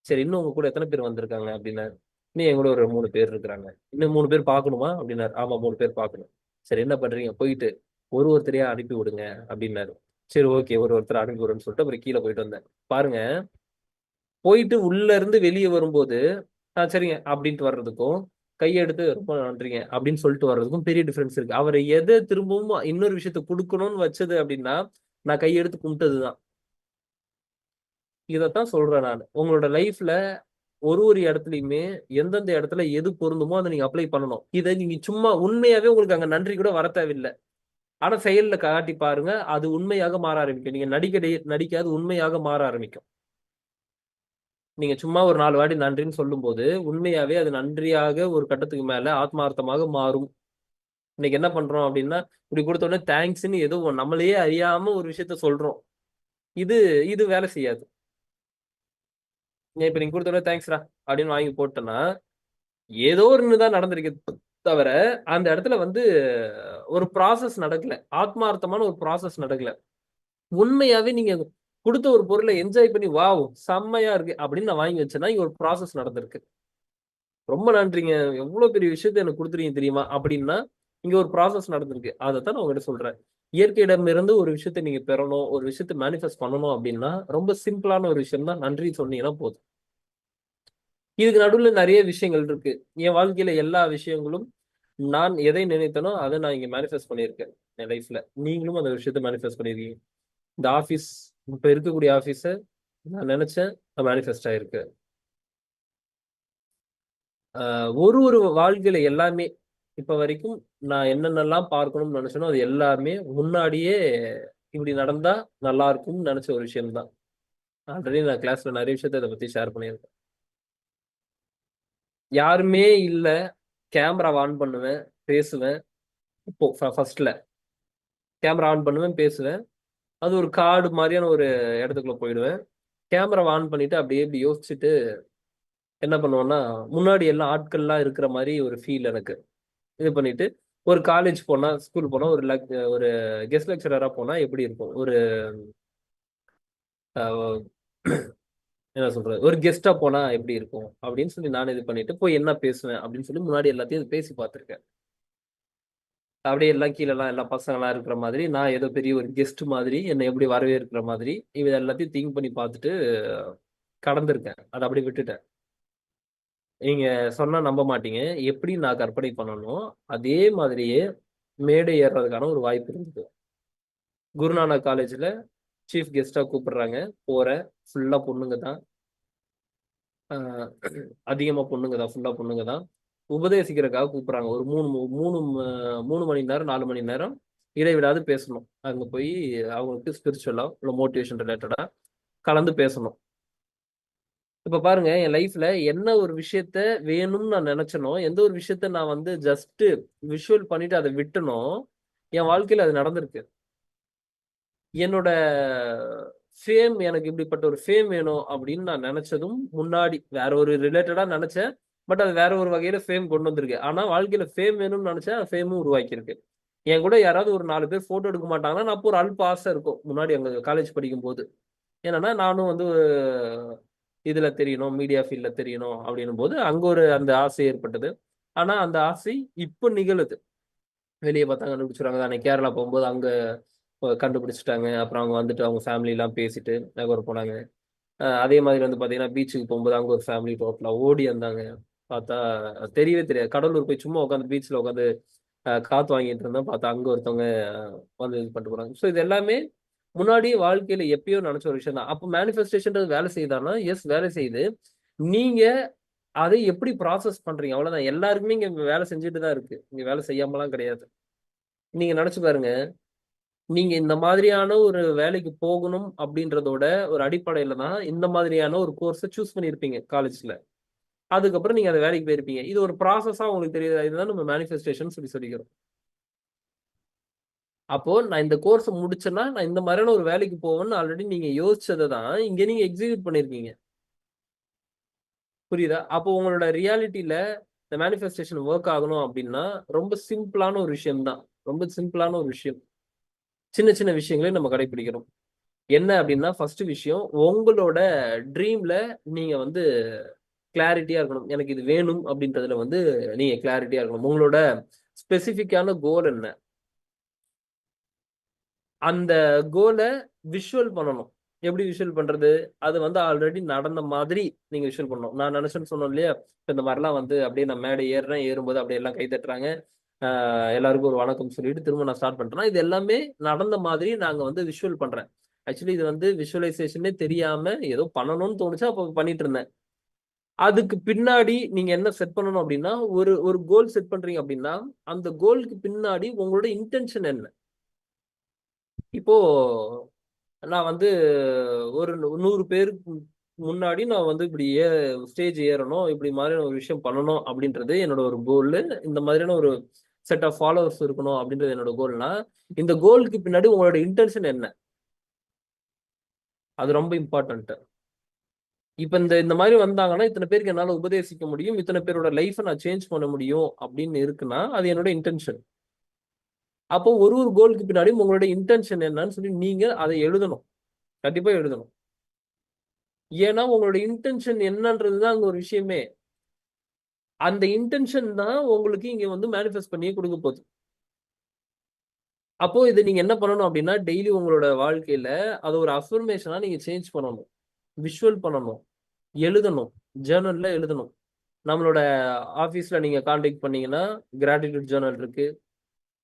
சரி. இன்னும் உங்க கூட எத்தனை பேர் வந்திருக்காங்க அப்படின்னாரு. இன்னும் என் கூட ஒரு 3 பேர் இருக்கிறாங்க. இன்னும் 3 பேர் பார்க்கணுமா அப்படின்னாரு. ஆமா 3 பேர் பார்க்கணும். சரி என்ன பண்றீங்க போயிட்டு ஒருத்தரையா அனுப்பி விடுங்க அப்படின்னாரு. சரி ஓகே ஒருத்தர் அனுப்பி விடுன்னு சொல்லிட்டு அப்புறம் கீழே போயிட்டு வந்தேன். பாருங்க போயிட்டு உள்ள இருந்து வெளியே வரும்போது சரிங்க அப்படின்ட்டு வர்றதுக்கும் கையெடுத்து ரொம்ப நன்றிங்க அப்படின்னு சொல்லிட்டு வர்றதுக்கும் பெரிய டிஃபரன்ஸ் இருக்கு. அவரை எதை திரும்பவும் இன்னொரு விஷயத்த கொடுக்கணும்னு வச்சது அப்படின்னா நான் கையெடுத்து கும்பிட்டதுதான். இதைத்தான் சொல்றேன் நான். உங்களோட லைஃப்ல ஒரு இடத்துலயுமே எந்தெந்த இடத்துல எது பொருந்துமோ அதை நீங்க அப்ளை பண்ணணும். இதை நீங்க சும்மா உண்மையாவே உங்களுக்கு அங்க நன்றி கூட வர தேவையில்லை. ஆனா செயல்ல காட்டி பாருங்க அது உண்மையாக மாற ஆரம்பிக்கும். நீங்க நடிக்காது உண்மையாக மாற ஆரம்பிக்கும். நீங்க சும்மா ஒரு 4 வாட்டி நன்றின்னு சொல்லும் போது உண்மையாவே அது நன்றியாக ஒரு கட்டத்துக்கு மேல ஆத்மார்த்தமாக மாறும். இன்னைக்கு என்ன பண்றோம் அப்படின்னா இப்படி கொடுத்த உடனே தேங்க்ஸ்ன்னு ஏதோ நம்மளையே அறியாம ஒரு விஷயத்த சொல்றோம். இது இது வேலை செய்யாது. இப்ப நீங்க கொடுத்த உடனே தேங்க்ஸ்ரா அப்படின்னு வாங்கி போட்டோன்னா ஏதோ ஒண்ணுதான் நடந்திருக்கு தவிர அந்த இடத்துல வந்து ஒரு ப்ராசஸ் நடக்கல. ஆத்மார்த்தமான ஒரு ப்ராசஸ் நடக்கல. உண்மையாவே நீங்க கொடுத்த ஒரு பொருளை என்ஜாய் பண்ணி வாவ் செம்மையா இருக்கு அப்படின்னு நான் வாங்கி வச்சேன்னா இங்க ஒரு ப்ராசஸ் நடந்திருக்கு. ரொம்ப நன்றிங்க. எவ்வளவு பெரிய விஷயத்த எனக்கு கொடுத்துருக்கீங்க தெரியுமா அப்படின்னா இங்க ஒரு ப்ராசஸ் நடந்திருக்கு. அதைத்தான் நான் உங்ககிட்ட சொல்றேன். இயற்கையிடம் இருந்து ஒரு விஷயத்தை நீங்க பெறணும், ஒரு விஷயத்தை மேனிஃபெஸ்ட் பண்ணணும் அப்படின்னா ரொம்ப சிம்பிளான ஒரு விஷயம் தான். நன்றி சொன்னீங்கன்னா போதும். இதுக்கு நடுவுல நிறைய விஷயங்கள் இருக்கு. என் வாழ்க்கையில எல்லா விஷயங்களும் நான் எதை நினைத்தனோ அதை நான் இங்க மேனிஃபெஸ்ட் பண்ணியிருக்கேன் என் லைஃப்ல. நீங்களும் அந்த விஷயத்தை மேனிஃபெஸ்ட் பண்ணிருக்கீங்க. இந்த ஆபீஸ் இப்ப இருக்கக்கூடிய ஆபீஸ நான் நினைச்சேன் மேனிஃபெஸ்ட் ஆயிருக்கு. ஒரு வாழ்க்கையில எல்லாமே இப்ப வரைக்கும் நான் என்னென்னலாம் பார்க்கணும்னு நினைச்சேனோ அது எல்லாமே முன்னாடியே இப்படி நடந்தா நல்லா இருக்கும்னு நினைச்ச ஒரு விஷயம் தான். ஆல்ரெடி நான் கிளாஸ்ல நிறைய விஷயத்த இதை பத்தி ஷேர் பண்ணியிருக்கேன். யாருமே இல்ல கேமரா ஆன் பண்ணுவேன், பேசுவேன். இப்போ ஃபர்ஸ்ட்ல கேமரா ஆன் பண்ணுவேன், பேசுவேன். அது ஒரு காடு மாதிரியான ஒரு இடத்துக்குள்ள போயிடுவேன். கேமரா ஆன் பண்ணிட்டு அப்படியே இப்படி யோசிச்சுட்டு என்ன பண்ணுவேன்னா முன்னாடி எல்லாம் ஆட்கள்லாம் இருக்கிற மாதிரி ஒரு ஃபீல் எனக்கு. இது பண்ணிட்டு ஒரு காலேஜ் போனா ஸ்கூல் போனா ஒரு கெஸ்ட் லெக்சரரா போனா எப்படி இருக்கும் ஒரு அஹ், என்ன சொல்றது ஒரு கெஸ்டா போனா எப்படி இருக்கும் அப்படின்னு சொல்லி நான் இது பண்ணிட்டு போய் என்ன பேசுவேன் அப்படின்னு சொல்லி முன்னாடி எல்லாத்தையும் பேசி பார்த்திருக்கேன். அப்படியே எல்லாம் கீழெல்லாம் எல்லா பசங்களாம் இருக்கிற மாதிரி நான் ஏதோ பெரிய ஒரு கெஸ்ட் மாதிரி என்னை எப்படி வரவேற்கிற மாதிரி இது எல்லாத்தையும் திங்க் பண்ணி பார்த்துட்டு கடந்திருக்கேன். அதை அப்படியே விட்டுட்டேன். நீங்க சொன்னா நம்ப மாட்டீங்க. எப்படி நான் கற்பனை பண்ணணும் அதே மாதிரியே மேடை ஏறுறதுக்கான ஒரு வாய்ப்பு இருந்தது. குருநானக் காலேஜ்ல சீஃப் கெஸ்டா கூப்பிடுறாங்க. போறேன். ஃபுல்லா பொண்ணுங்க தான். ஆஹ் அதிகமா பொண்ணுங்க தான். ஃபுல்லா பொண்ணுங்க தான். உபதேசிக்கிறதுக்காக கூப்பிடுறாங்க. ஒரு 3 மணி நேரம் 4 மணி நேரம் இடைவிடாது பேசணும். அங்க போய் அவங்களுக்கு ஸ்பிரிச்சுவலா இல்ல மோட்டிவேஷன் ரிலேட்டடா கலந்து பேசணும். இப்ப பாருங்க என் லைஃப்ல என்ன ஒரு விஷயத்த வேணும்னு நான் நினைச்சனோ எந்த ஒரு விஷயத்த நான் வந்து ஜஸ்ட் விஷுவல் பண்ணிட்டு அதை விட்டனோ என் வாழ்க்கையில அது நடந்திருக்கு. என்னோட ஃபேம் எனக்கு இப்படிப்பட்ட ஒரு ஃபேம் வேணும் அப்படின்னு நான் நினைச்சதும் முன்னாடி வேற ஒரு ரிலேட்டடா நினைச்சேன். பட் அது வேற ஒரு வகையில ஃபேம் கொண்டு வந்திருக்கு. ஆனா வாழ்க்கையில ஃபேம் வேணும்னு நினைச்சேன் ஃபேமும் உருவாக்கியிருக்கு. என் கூட யாராவது ஒரு 4 பேர் போட்டோ எடுக்க மாட்டாங்கன்னா நான் அப்போ ஒரு அல்ப ஆசை இருக்கும் முன்னாடி அங்க காலேஜ் படிக்கும் போது. என்னன்னா நானும் வந்து இதுல தெரியணும் மீடியா ஃபீல்ட்ல தெரியணும் அப்படின்னும் போது அங்க ஒரு அந்த ஆசை ஏற்பட்டது. ஆனா அந்த ஆசை இப்ப நிகழுது. வெளியே பார்த்தா கண்டுபிடிச்சிருவாங்க. அன்னைக்கு கேரளா போகும்போது அங்க கண்டுபிடிச்சிட்டாங்க. அப்புறம் அவங்க வந்துட்டு அவங்க ஃபேமிலி எல்லாம் பேசிட்டு அதுக்கப்புறம் போனாங்க. அதே மாதிரி வந்து பாத்தீங்கன்னா பீச்சுக்கு போகும்போது அங்க ஒரு ஃபேமிலி டோட்டலா ஓடி வந்தாங்க. பார்த்தா தெரியவே தெரியாது. கடலூர் போய் சும்மா உட்காந்து பீச்ல உட்காந்து காத்து வாங்கிட்டு இருந்தோம். பார்த்தா அங்க ஒருத்தவங்க வந்து இது பண்ணிட்டு போறாங்க. ஸோ இது எல்லாமே முன்னாடி வாழ்க்கையில எப்பயோ நினைச்ச ஒரு விஷயம் தான். அப்போ மேனிஃபெஸ்டேஷன் வேலை செய்யுதான்னா எஸ் வேலை செய்யுது. நீங்க அதை எப்படி ப்ராசஸ் பண்றீங்க அவ்வளவுதான். எல்லாருக்குமே இங்க வேலை செஞ்சுட்டு தான் இருக்கு. இங்க வேலை செய்யாமலாம் கிடையாது. நீங்க நினைச்சு பாருங்க. நீங்க இந்த மாதிரியான ஒரு வேலைக்கு போகணும் அப்படின்றதோட ஒரு அடிப்படையில தான் இந்த மாதிரியான ஒரு கோர்ஸை சூஸ் பண்ணியிருப்பீங்க காலேஜ்ல. அதுக்கப்புறம் நீங்க அந்த வேலைக்கு போயிருப்பீங்க. இது ஒரு ப்ராசஸா உங்களுக்கு தெரியுதா? இதுதான் நம்ம மேனிஃபெஸ்டேஷன் சொல்லிக்கிறோம். அப்போ நான் இந்த கோர்ஸ் முடிச்சேன்னா நான் இந்த மாதிரியான ஒரு வேலைக்கு போவேன்னு ஆல்ரெடி நீங்க யோசிச்சதை தான் இங்க நீங்க எக்ஸிக்யூட் பண்ணிருக்கீங்க. புரியுதா? அப்போ உங்களோட ரியாலிட்டியில இந்த மேனிஃபெஸ்டேஷன் ஒர்க் ஆகணும் அப்படின்னா ரொம்ப சிம்பிளான ஒரு விஷயம் தான். ரொம்ப சிம்பிளான ஒரு விஷயம். சின்ன சின்ன விஷயங்களே நம்ம கடைபிடிக்கிறோம். என்ன அப்படின்னா ஃபர்ஸ்ட் விஷயம் உங்களோட ட்ரீம்ல நீங்க வந்து கிளாரிட்டியா இருக்கணும். எனக்கு இது வேணும் அப்படின்றதுல வந்து நீங்க கிளாரிட்டியா இருக்கணும். உங்களோட ஸ்பெசிபிக்கான கோல் என்ன? அந்த கோல விஷுவல் பண்ணணும். எப்படி விஷுவல் பண்றது? அது வந்து ஆல்ரெடி நடந்த மாதிரி நீங்க விஷுவல் பண்ணணும். நான் நினைச்சேன்னு சொன்னோம் இல்லையா? இந்த மாதிரிலாம் வந்து அப்படியே நான் மேடை ஏறுறேன். ஏறும்போது அப்படியே எல்லாம் கை தட்டுறாங்க. எல்லாருக்கும் ஒரு வணக்கம் சொல்லிட்டு திரும்ப நான் ஸ்டார்ட் பண்றேன். இது எல்லாமே நடந்த மாதிரி நாங்க வந்து விஷுவல் பண்றேன். ஆக்சுவலி இது வந்து விஷுவலைசேஷனே தெரியாம ஏதோ பண்ணணும்னு தோணுச்சு. அப்போ பண்ணிட்டு இருந்தேன். அதுக்கு பின்னாடி நீங்க என்ன செட் பண்ணணும் அப்படின்னா, ஒரு ஒரு கோல் செட் பண்றீங்க அப்படின்னா, அந்த கோலுக்கு பின்னாடி உங்களோட இன்டென்ஷன் என்ன? இப்போ நான் வந்து ஒரு 100 பேருக்கு முன்னாடி நான் வந்து இப்படி ஸ்டேஜ் ஏறணும், இப்படி மாதிரியான ஒரு விஷயம் பண்ணணும் அப்படின்றது என்னோட ஒரு கோல். இந்த மாதிரியான ஒரு செட் ஆஃப் ஃபாலோவர்ஸ் இருக்கணும் அப்படின்றது என்னோட கோல்னா, இந்த கோலுக்கு பின்னாடி உங்களோட இன்டென்ஷன் என்ன? அது ரொம்ப இம்பார்ட்டன்ட். இப்ப இந்த இந்த மாதிரி வந்தாங்கன்னா இத்தனை பேருக்கு என்னால உபதேசிக்க முடியும், இத்தனை பேரோட லைஃபை நான் சேஞ்ச் பண்ண முடியும் அப்படின்னு இருக்குன்னா அது என்னோட இன்டென்ஷன். அப்போ ஒரு ஒரு கோலுக்கு பின்னாடி உங்களோட இன்டென்ஷன் என்னன்னு சொல்லி நீங்க அதை எழுதணும். கண்டிப்பா எழுதணும். ஏன்னா உங்களோட இன்டென்ஷன் என்னன்றதுதான் அங்க ஒரு விஷயமே. அந்த இன்டென்ஷன் தான் உங்களுக்கு இங்க வந்து மேனிஃபெஸ்ட் பண்ணியே கொடுக்க போகுது. அப்போ இது நீங்க என்ன பண்ணணும் அப்படின்னா டெய்லி உங்களோட வாழ்க்கையில அதை ஒரு அஃபர்மேஷனா நீங்க சேஞ்ச் பண்ணணும். விஷுவல் பண்ணணும். எழுதணும். ஜேர்னல்ல எழுதணும். நம்மளோட ஆஃபீஸ்ல நீங்க கான்டாக்ட் பண்ணீங்கன்னா கிராட்டிடியூட் ஜேர்னல் இருக்கு.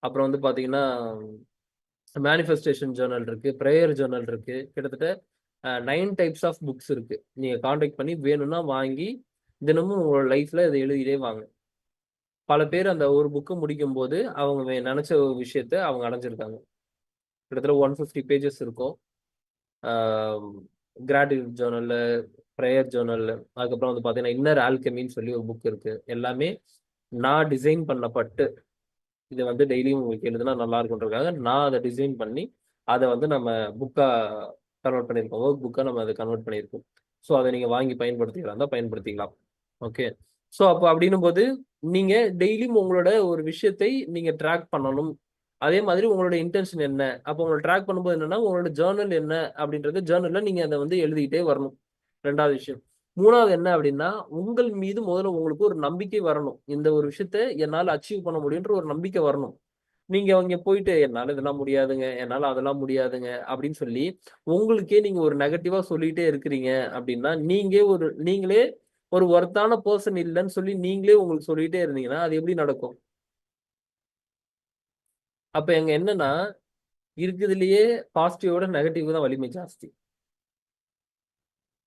அப்புறம் வந்து பாத்தீங்கன்னா மேனிஃபெஸ்டேஷன் ஜேர்னல் இருக்கு, ப்ரேயர் ஜேர்னல் இருக்கு. கிட்டத்தட்ட 9 டைப்ஸ் ஆஃப் புக்ஸ் இருக்கு. நீங்க கான்டாக்ட் பண்ணி வேணும்னா வாங்கி தினமும் உங்களோட லைஃப்ல இதை எழுதிட்டே வாங்க. பல பேர் அந்த ஒரு புக்கு முடிக்கும் போது அவங்க நினைச்ச ஒரு விஷயத்த அவங்க அடைஞ்சிருக்காங்க. கிட்டத்தட்ட 150 பேஜஸ் இருக்கும். கிராட்டிடியூட் ஜேர்னல்ல, ப்ரேயர் ஜேர்னல், அதுக்கப்புறம் வந்து பாத்தீங்கன்னா இன்னர் ஆல்கெமின்னு சொல்லி ஒரு புக் இருக்கு. எல்லாமே நான் டிசைன் பண்ணப்பட்டு இதை வந்து டெய்லியும் உங்களுக்கு எழுதுனா நல்லா இருக்குன்றதுக்காக நான் அதை டிசைன் பண்ணி அதை வந்து நம்ம புக்கா கன்வெர்ட் பண்ணியிருக்கோம். ஒர்க் புக்கா நம்ம அதை கன்வெர்ட் பண்ணியிருக்கோம். ஸோ அதை நீங்க வாங்கி பயன்படுத்திக்கலாம் தான் பயன்படுத்திக்கலாம். ஓகே. ஸோ அப்போ அப்படின்னும் போது நீங்க டெய்லியும் உங்களோட ஒரு விஷயத்தை நீங்க ட்ராக் பண்ணணும். அதே மாதிரி உங்களோட இன்டென்ஷன் என்ன? அப்போ உங்களை ட்ராக் பண்ணும்போது என்னன்னா உங்களோட ஜேர்னல் என்ன அப்படின்றது ஜேர்னல்ல நீங்க அதை வந்து எழுதிக்கிட்டே வரணும். ரெண்டாவது விஷயம். மூணாவது என்ன அப்படின்னா உங்கள் மீது முதல்ல உங்களுக்கு ஒரு நம்பிக்கை வரணும். இந்த ஒரு விஷயத்த என்னால அச்சீவ் பண்ண முடியுன்ற ஒரு நம்பிக்கை வரணும். நீங்க அங்க போயிட்டு என்னால இதெல்லாம் முடியாதுங்க, என்னால அதெல்லாம் முடியாதுங்க அப்படின்னு சொல்லி உங்களுக்கே நீங்க ஒரு நெகட்டிவா சொல்லிட்டே இருக்கிறீங்க அப்படின்னா நீங்களே ஒரு ஒர்த்தான பர்சன் இல்லைன்னு சொல்லி நீங்களே உங்களுக்கு சொல்லிட்டே இருந்தீங்கன்னா அது எப்படி நடக்கும்? அப்ப எங்க என்னன்னா இருக்குதுலயே பாசிட்டிவோட நெகட்டிவ் தான் வலிமை ஜாஸ்தி.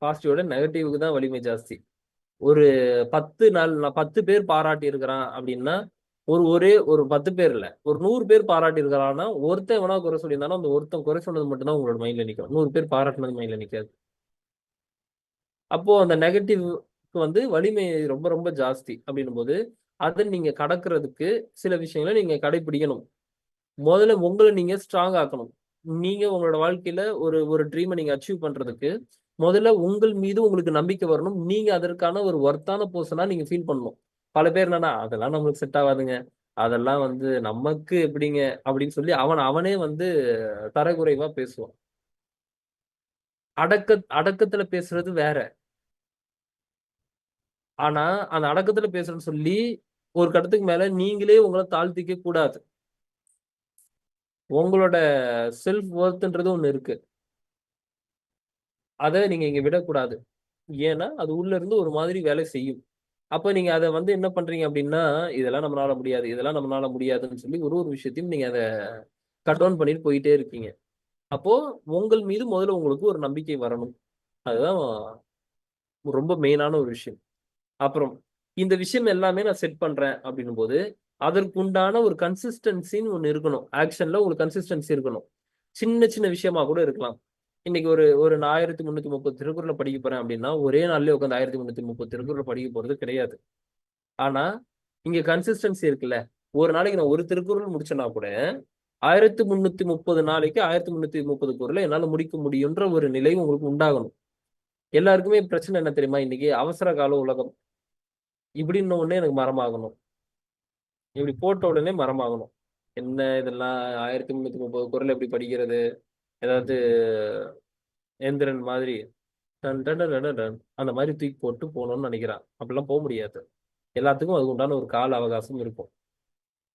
பாசிட்டிவோட நெகட்டிவ்க்கு தான் வலிமை ஜாஸ்தி. ஒரு 10 பேர் பாராட்டி இருக்கிறான் அப்படின்னா ஒரே ஒரு 10 பேர் இல்ல ஒரு 100 பேர் பாராட்டி இருக்கிறான்னா ஒருத்தன் எவனா குறை சொல்லியிருந்தாலும் அந்த ஒருத்தன் குறை சொன்னது மட்டும்தான் உங்களோட மைண்ட்ல நிற்கும். 100 பேர் பாராட்டினது மைண்ட்ல நிற்காது. அப்போ அந்த நெகட்டிவ்க்கு வந்து வலிமை ரொம்ப ரொம்ப ஜாஸ்தி அப்படின்னும் போது அதை நீங்க கடக்கிறதுக்கு சில விஷயங்களை நீங்க கடைபிடிக்கணும். முதல்ல உங்களை நீங்க ஸ்ட்ராங் ஆக்கணும். நீங்க உங்களோட வாழ்க்கையில ஒரு ஒரு ட்ரீமை நீங்க அச்சீவ் பண்றதுக்கு முதல்ல உங்கள் மீது உங்களுக்கு நம்பிக்கை வரணும். நீங்க அதற்கான ஒரு ஒர்த்தான பர்சனா நீங்க ஃபீல் பண்ணணும். பல பேர் என்னன்னா அதெல்லாம் நம்மளுக்கு செட் ஆகாதுங்க, அதெல்லாம் வந்து நமக்கு எப்படிங்க அப்படின்னு சொல்லி அவனே வந்து தரக்குறைவா பேசுவான். அடக்கத்துல பேசுறது வேற. ஆனா அந்த அடக்கத்துல பேசுறேன்னு சொல்லி ஒரு கட்டத்துக்கு மேல நீங்களே உங்களை தாழ்த்திக்க கூடாது. உங்களோட செல்ஃப் ஒர்த்ன்றது ஒண்ணு இருக்கு. அதை நீங்க இங்க விடக்கூடாது. ஏன்னா அது உள்ள இருந்து ஒரு மாதிரி வேலை செய்யும். அப்ப நீங்க அதை வந்து என்ன பண்றீங்க அப்படின்னா, இதெல்லாம் நம்மளால முடியாது, இதெல்லாம் நம்மளால முடியாதுன்னு சொல்லி ஒரு ஒரு விஷயத்தையும் நீங்க அதை கட் டவுன் பண்ணிட்டு போயிட்டே இருக்கீங்க. அப்போ உங்கள் மீது முதல்ல உங்களுக்கு ஒரு நம்பிக்கை வரணும். அதுதான் ரொம்ப மெயினான ஒரு விஷயம். அப்புறம் இந்த விஷயம் எல்லாமே நான் செட் பண்றேன் அப்படின்னும் போது, அதற்குண்டான ஒரு கன்சிஸ்டன்சின்னு ஒண்ணு இருக்கணும். ஆக்ஷன்ல உங்களுக்கு கன்சிஸ்டன்சி இருக்கணும். சின்ன சின்ன விஷயமா கூட இருக்கலாம். இன்னைக்கு ஒரு ஒரு நான் 1330 திருக்குறள படிக்க போறேன் அப்படின்னா, ஒரே நாள்லயே உட்காந்து 1330 திருக்குறள் படிக்க போறது கிடையாது. ஆனா, இங்க கன்சிஸ்டன்சி இருக்குல்ல. ஒரு நாளைக்கு நான் ஒரு திருக்குறள் முடிச்சேன்னா கூட, 1330 நாளைக்கு 1330 குறள என்னால முடிக்க முடியுன்ற ஒரு நிலை உங்களுக்கு உண்டாகணும். எல்லாருக்குமே பிரச்சனை என்ன தெரியுமா? இன்னைக்கு அவசர கால உலகம். இப்படின்ன உடனே எனக்கு மறமாகணும். இப்படி போட்ட உடனே மறமாகணும். என்ன இதெல்லாம் 1330 குறள் எப்படி படிக்கிறது? ஏதாவது எந்திரன் மாதிரி done done done done done அந்த மாதிரி தூக்கி போட்டு போகணும்னு நினைக்கிறான். அப்படிலாம் போக முடியாது. எல்லாத்துக்கும் அதுக்கு உண்டான ஒரு கால அவகாசம் இருக்கும்.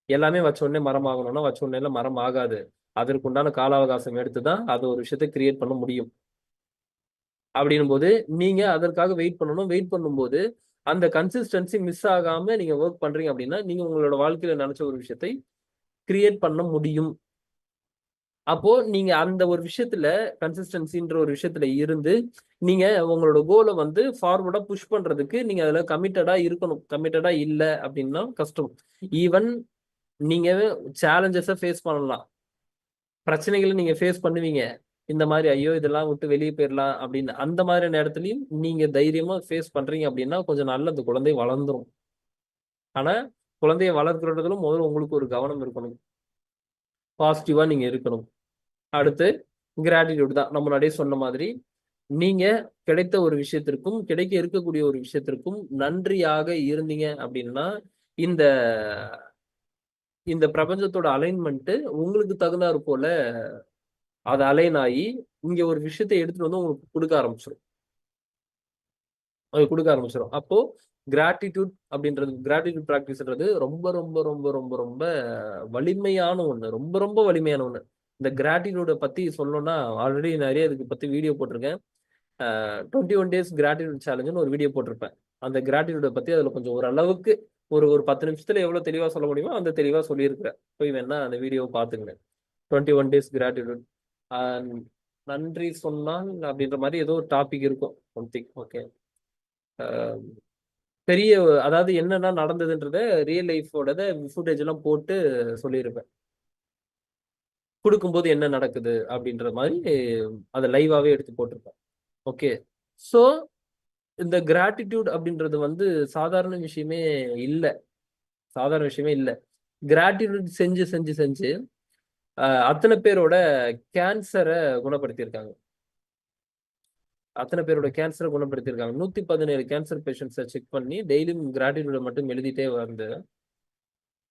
எல்லாமே வச்ச உடனே மரம் ஆகணும்னா வச்ச உடனே எல்லாம் மரம் ஆகாது. அதற்கு உண்டான கால அவகாசம் எடுத்துதான் அது ஒரு விஷயத்தை கிரியேட் பண்ண முடியும். அப்படின்னும் போது நீங்க அதற்காக வெயிட் பண்ணணும். வெயிட் பண்ணும்போது அந்த கன்சிஸ்டன்சி மிஸ் ஆகாம நீங்க ஒர்க் பண்றீங்க அப்படின்னா, நீங்க உங்களோட வாழ்க்கையில நினைச்ச ஒரு விஷயத்தை கிரியேட் பண்ண முடியும். அப்போ நீங்க அந்த ஒரு விஷயத்துல கன்சிஸ்டன்சின்ற ஒரு விஷயத்துல இருந்து, நீங்க உங்களோட கோல வந்து ஃபார்வர்டா புஷ் பண்றதுக்கு நீங்க அதுல கமிட்டடா இருக்கணும். கமிட்டடா இல்ல அப்படின்னா கஷ்டம். ஈவன் நீங்க சேலஞ்சஸ ஃபேஸ் பண்ணலாம். பிரச்சனைகள நீங்க ஃபேஸ் பண்ணுவீங்க. இந்த மாரி ஐயோ! இதெல்லாம் விட்டு வெளிய போயிரலாம் அப்படின்னு. அந்த மாரி நேரத்துலயும் நீங்க தைரியமா ஃபேஸ் பண்றீங்க அப்படின்னா, கொஞ்சம் நாள்ல அந்த குழந்தை வளர்ந்துரும். ஆனா, குழந்தைய வளர்க்கிறதுல முதல்ல உங்களுக்கு ஒரு கவனம் இருக்கணும். பாசிட்டிவா நீங்க இருக்கணும். அடுத்து கிராட்டிட்யூட் தான். நான் முன்னாடியே சொன்ன மாதிரி, நீங்க கிடைத்த ஒரு விஷயத்திற்கும், கிடைக்க இருக்கக்கூடிய ஒரு விஷயத்திற்கும் நன்றியாக இருந்தீங்க அப்படின்னா, இந்த இந்த பிரபஞ்சத்தோட அலைன்மென்ட் உங்களுக்கு தகுந்தாற் போல அது அலைன் ஆயி, இங்க ஒரு விஷயத்த எடுத்துட்டு வந்து உங்களுக்கு குடுக்க ஆரம்பிச்சுரும். அது குடுக்க ஆரம்பிச்சுரும். அப்போ கிராட்டிட்யூட் பிராக்டிஸ்ன்றது ரொம்ப, ரொம்ப, ரொம்ப, ரொம்ப, ரொம்ப வலிமையான ஒண்ணு. ரொம்ப, ரொம்ப வலிமையான ஒண்ணு. இந்த கிராட்டிட்யூட பத்தி சொல்லணும்னா, ஆல்ரெடி நெறைய இதுக்கு பத்தி வீடியோ போட்டிருக்கேன். 21 டேஸ் கிராட்டிட்யூட் சேலஞ்சுன்னு ஒரு வீடியோ போட்டிருப்பேன். அந்த கிராட்டிட்யூட பத்தி அதுல கொஞ்சம் ஓரளவுக்கு ஒரு ஒரு 10 நிமிஷத்துல எவ்வளவு தெளிவா சொல்ல முடியுமோ, அந்த தெளிவா சொல்லியிருக்கிறேன். போய் வேணா அந்த வீடியோவ பாத்துக்கங்க. 21 டேஸ் கிராட்டிட்யூட். அ நன்றி சொன்னால் அப்படின்ற மாரி ஏதோ ஒரு டாபிக் இருக்கும். Something okay. அ பெரிய அதாவது என்னென்ன நடந்ததுன்றத ரியல் லைஃபோடத ஃபுட்டேஜ் எல்லாம் போட்டு சொல்லியிருப்பேன். குடுக்கும்போது என்ன நடக்குது அப்படின்ற மாரி அத லைவாவே எடுத்து போட்டிருப்பேன். ஓகே. ஸோ இந்த கிராட்டிட்யூட் அப்படின்றது வந்து சாதாரண விஷயமே இல்ல. சாதாரண விஷயமே இல்ல. கிராட்டிட்யூட் செஞ்சு, செஞ்சு, செஞ்சு அத்தன பேரோட கேன்சர குணப்படுத்தியிருக்காங்க. அத்தன பேரோட கேன்சர குணப்படுத்தியிருக்காங்க. 117 கேன்சர் பேஷண்ட்ஸ செக் பண்ணி டெய்லியும் கிராட்டிட்யூட மட்டும் எழுதிட்டே வந்து,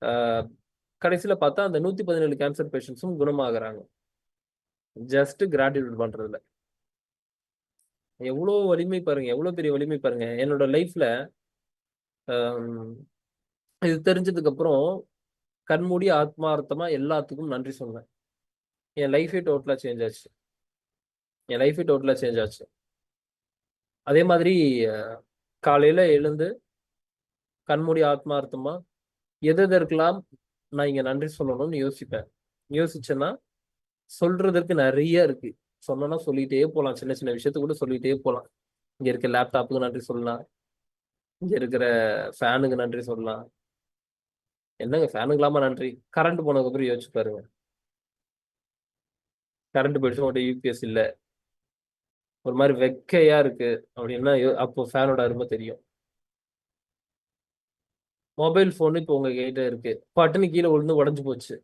அ கடைசில பார்த்தா அந்த 117 கேன்சர் பேஷண்ட்ஸும் குணமாகுறாங்க. ஜஸ்ட் கிராட்டிட்யூட் பண்றதுல. எவ்ளோ வலிமை பாருங்க. எவ்ளோ பெரிய வலிமை பாருங்க. என்னோட லைஃப்ல அம் இது தெரிஞ்சதுக்கு அப்புறம் கண்மூடி ஆத்மார்த்தமா எல்லாத்துக்கும் நன்றி சொன்னேன். என் லைஃபே டோட்டலா சேஞ்ச் ஆச்சு. என் லைஃபே டோட்டலா சேஞ்ச் ஆச்சு. அதே மாதிரி அ காலையில எழுந்து கண்மூடி ஆத்மார்த்தமா எதெதற்கெல்லாம் நான் இங்க நன்றி சொல்லணும்னு யோசிப்பேன். யோசிச்சேன்னா, சொல்றதற்கு நெறைய இருக்கு. சொன்னோம்னா சொல்லிட்டே போலாம். சின்ன சின்ன விஷயத்துக்கு கூட சொல்லிட்டே போலாம். இங்க இருக்க லேப்டாப்புக்கு நன்றி சொல்லலாம். இங்க இருக்கிற ஃபேனுக்கு நன்றி சொல்லலாம். என்னங்க ஃபேனுக்கெல்லாமா நன்றி? கரண்ட் போனதுக்கப்புறம் யோசிச்சு பாருங்க. கரண்ட் போயிடுச்சு உங்கள்ட்ட யூபிஎஸ் இல்ல. ஒரு மாரி வெக்கையா இருக்கு அப்படின்னா, அப்போ ஃபேனோட அரும தெரியும். மொபைல் ஃபோன் இப்போ உங்க கைட்ட இருக்கு. பட்டுன்னு கீழ விழுந்து உடைஞ்சு போச்சு.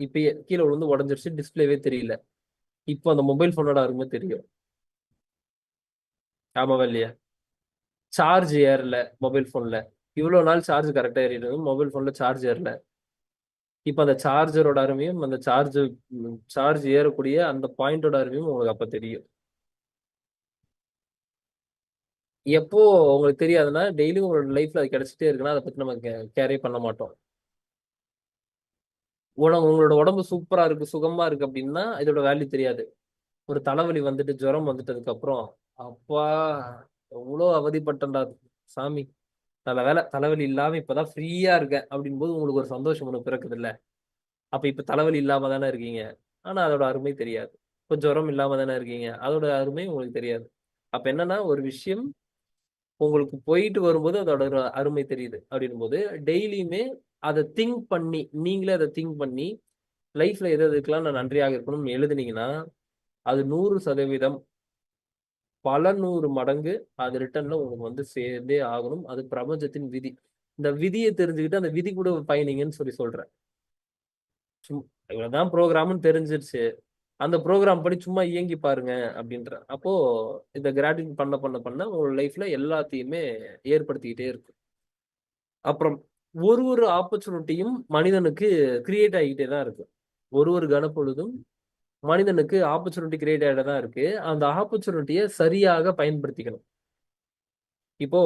இப்பயே கீழ விழுந்து உடைஞ்சிருச்சு. டிஸ்ப்ளேவே தெரியல. இப்போ அந்த மொபைல் ஃபோனோட அரும தெரியும். ஆமாவா இல்லையா? சார்ஜ் ஏறல மொபைல் ஃபோன்ல. இவ்ளோ நாள் சார்ஜ் கரெக்ட்டா ஏறிட்டு இருந்தது. மொபைல் ஃபோன்ல சார்ஜ் ஏறல. இப்ப அந்த சார்ஜரோட அருமையும், அந்த சார்ஜ் ஏறக்கூடிய அந்த பாயிண்டோட அருமையும் உங்களுக்கு அப்ப தெரியும். எப்போ உங்களுக்கு தெரியாதுன்னா, டெய்லியும் உங்களோட லைஃப்ல அது கிடைச்சுட்டே இருக்குன்னா, அத பத்தி நம்ம கேரே பண்ண மாட்டோம். உங்களோட உடம்பு சூப்பரா இருக்கு, சுகமா இருக்கு அப்படின்னா இதோட வேல்யூ தெரியாது. ஒரு தலைவலி வந்துட்டு ஜுரம் வந்துட்டதுக்கு அப்புறம் அப்பா எவ்வளோ அவதிப்பட்டேன்டா சாமி, நல்ல வேலை தலைவலி இல்லாம இப்பதான் ஃப்ரீயா இருக்கேன் அப்படின் போது உங்களுக்கு ஒரு சந்தோஷம் ஒண்ணு பிறக்குது இல்ல. அப்ப இப்ப தலைவலி இல்லாம தானே இருக்கீங்க, ஆனா அதோட அருமை தெரியாது. இப்ப ஜுரம் இல்லாம தானே இருக்கீங்க, அதோட அருமை உங்களுக்கு தெரியாது. அப்ப என்னன்னா ஒரு விஷயம் உங்களுக்கு போயிட்டு வரும்போது அதோட அருமை தெரியுது அப்படின்னும் போது டெய்லியுமே அதை திங்க் பண்ணி, நீங்களே அதை திங்க் பண்ணி லைஃப்ல எது எதுக்கெல்லாம் நான் நன்றியாக இருக்கணும்னு எழுதுனீங்கன்னா அது 100% பல 100 மடங்கு அது ரிட்டர்ன்ல உங்களுக்கு வந்து சேர்ந்தே ஆகணும். அது பிரபஞ்சத்தின் விதி. இந்த விதியை தெரிஞ்சுக்கிட்டு அந்த விதி கூட பயணிங்கன்னு சொல்றேன். இவ்வளவுதான் ப்ரோக்ராம்னு தெரிஞ்சிருச்சு, அந்த ப்ரோக்ராம் படி சும்மா இயங்கி பாருங்க அப்படின்ற. அப்போ இந்த கிராட்டின் பண்ண பண்ண பண்ண உங்க லைஃப்ல எல்லாத்தையுமே ஏற்படுத்திக்கிட்டே இருக்கு. அப்புறம் ஒரு ஆப்பர்ச்சுனிட்டியும் மனிதனுக்கு கிரியேட் ஆகிட்டே தான் இருக்கு. ஒரு கணப்பொழுதும் மனிதனுக்கு ஆப்பர்ச்சுனிட்டி கிரியேட் ஆகிட்டு தான் இருக்கு. அந்த ஆப்பர்ச்சுனிட்டியை சரியாக பயன்படுத்திக்கணும். இப்போ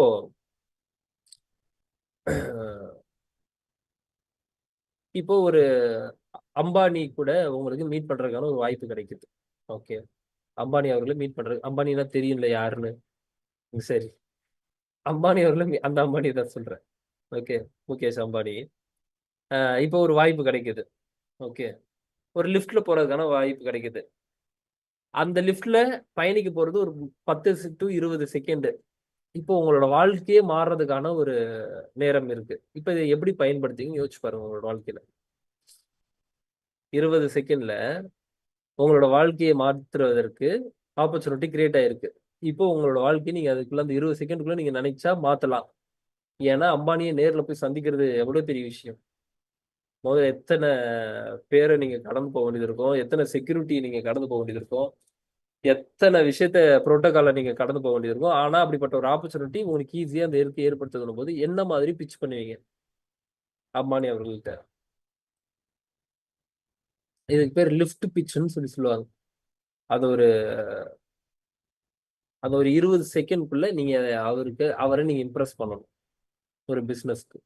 இப்போ ஒரு அம்பானி கூட உங்களுக்கு மீட் பண்றதுக்கான ஒரு வாய்ப்பு கிடைக்குது. ஓகே, அம்பானி அவர்களை மீட் பண்றது, அம்பானினா தெரியும்ல யாருன்னு. சரி, அம்பானி அவர்களை அந்த அம்பானி தான் சொல்றேன். ஓகே, முகேஷ் அம்பானி. இப்போ ஒரு வாய்ப்பு கிடைக்குது. ஓகே, ஒரு லிஃப்ட்ல போறதுக்கான வாய்ப்பு கிடைக்குது. அந்த லிஃப்ட்ல பயணிக்க போறது ஒரு 10 to 20 செகண்ட். இப்போ உங்களோட வாழ்க்கையே மாறுறதுக்கான ஒரு நேரம் இருக்கு. இப்ப இதை எப்படி பயன்படுத்திங்கன்னு யோசிச்சு பாருங்க. உங்களோட வாழ்க்கையில 20 செகண்ட்ல உங்களோட வாழ்க்கையை மாற்றுவதற்கு ஆப்பர்ச்சுனிட்டி கிரியேட் ஆயிருக்கு. இப்போ உங்களோட வாழ்க்கையை நீங்க அதுக்குள்ள அந்த 20 செகண்டுக்குள்ள நீங்க நினைச்சா மாத்தலாம். ஏன்னா அம்பானியை நேர்ல போய் சந்திக்கிறது எவ்வளவு பெரிய விஷயம். முதல்ல எத்தனை பேரை நீங்க கடந்து போக வேண்டியது இருக்கும், எத்தனை செக்யூரிட்டி நீங்க கடந்து போக வேண்டியது இருக்கும், எத்தனை விஷயத்த புரோட்டோகால நீங்க கடந்து போக வேண்டியது இருக்கும். ஆனா அப்படிப்பட்ட ஒரு ஆப்பர்ச்சுனிட்டி உங்களுக்கு ஈஸியா அந்த இயற்கை ஏற்படுத்தணும் போது என்ன மாதிரி பிச் பண்ணுவீங்க அம்பானி அவர்கள்ட்ட? இதுக்கு பேர் லிஃப்ட் பிச்சுன்னு சொல்லுவாங்க. அது ஒரு அது ஒரு 20 செகண்ட்குள்ள நீங்க அவரை நீங்க இம்ப்ரெஸ் பண்ணணும் ஒரு பிசினஸ்க்கு.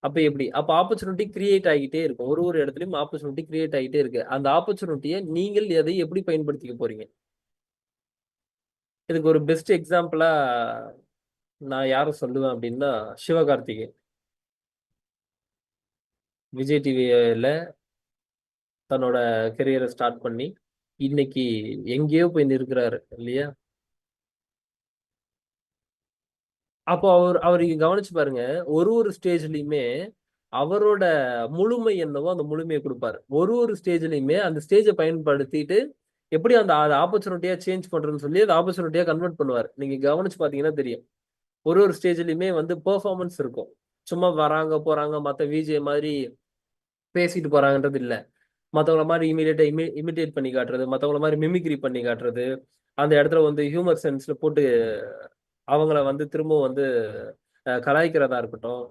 அப்ப எப்படி? அப்ப ஆப்பர்ச்சுனிட்டி கிரியேட் ஆகிட்டே இருக்கும். ஒரு இடத்துலயும் ஆப்பர்ச்சுனிட்டி கிரியேட் ஆகிட்டே இருக்கு. அந்த ஆப்பர்ச்சுனிட்டியை நீங்கள் எதை எப்படி பயன்படுத்திக்க போறீங்க? இதுக்கு ஒரு பெஸ்ட் எக்ஸாம்பிளா நான் யாரை சொல்லுவேன் அப்படின்னா சிவகார்த்திகேயன். விஜய் டிவில தன்னோட கெரியரை ஸ்டார்ட் பண்ணி இன்னைக்கு எங்கேயோ போய் நிற்கிறாரு இல்லையா? அப்போ அவர் இங்க கவனிச்சு பாருங்க. ஒரு ஸ்டேஜ்லயுமே அவரோட முழுமை என்னவோ அந்த முழுமையை கொடுப்பாரு. ஒரு ஸ்டேஜ்லயுமே அந்த ஸ்டேஜை பயன்படுத்திட்டு எப்படி அந்த ஆப்பர்ச்சுனிட்டியா சேஞ்ச் பண்றதுன்னு சொல்லி அந்த ஆப்பர்ச்சுனிட்டியா கன்வெர்ட் பண்ணுவார். நீங்க கவனிச்சு பாத்தீங்கன்னா தெரியும். ஒரு ஸ்டேஜ்லயுமே வந்து பெர்ஃபார்மன்ஸ் இருக்கும். சும்மா வராங்க போறாங்க மத்த விஜே மாதிரி பேசிட்டு போறாங்கன்றது இல்ல. மத்தவங்கள மாதிரி இமீடியட்டா இமிட்டேட் பண்ணி காட்டுறது, மத்தவங்கள மாதிரி மிமிக்ரி பண்ணி காட்டுறது, அந்த இடத்துல வந்து ஹியூமர் சென்ஸ்ல போட்டு அவங்கள வந்து திரும்பவும் வந்து கலாய்க்கிறதா இருக்கட்டும்,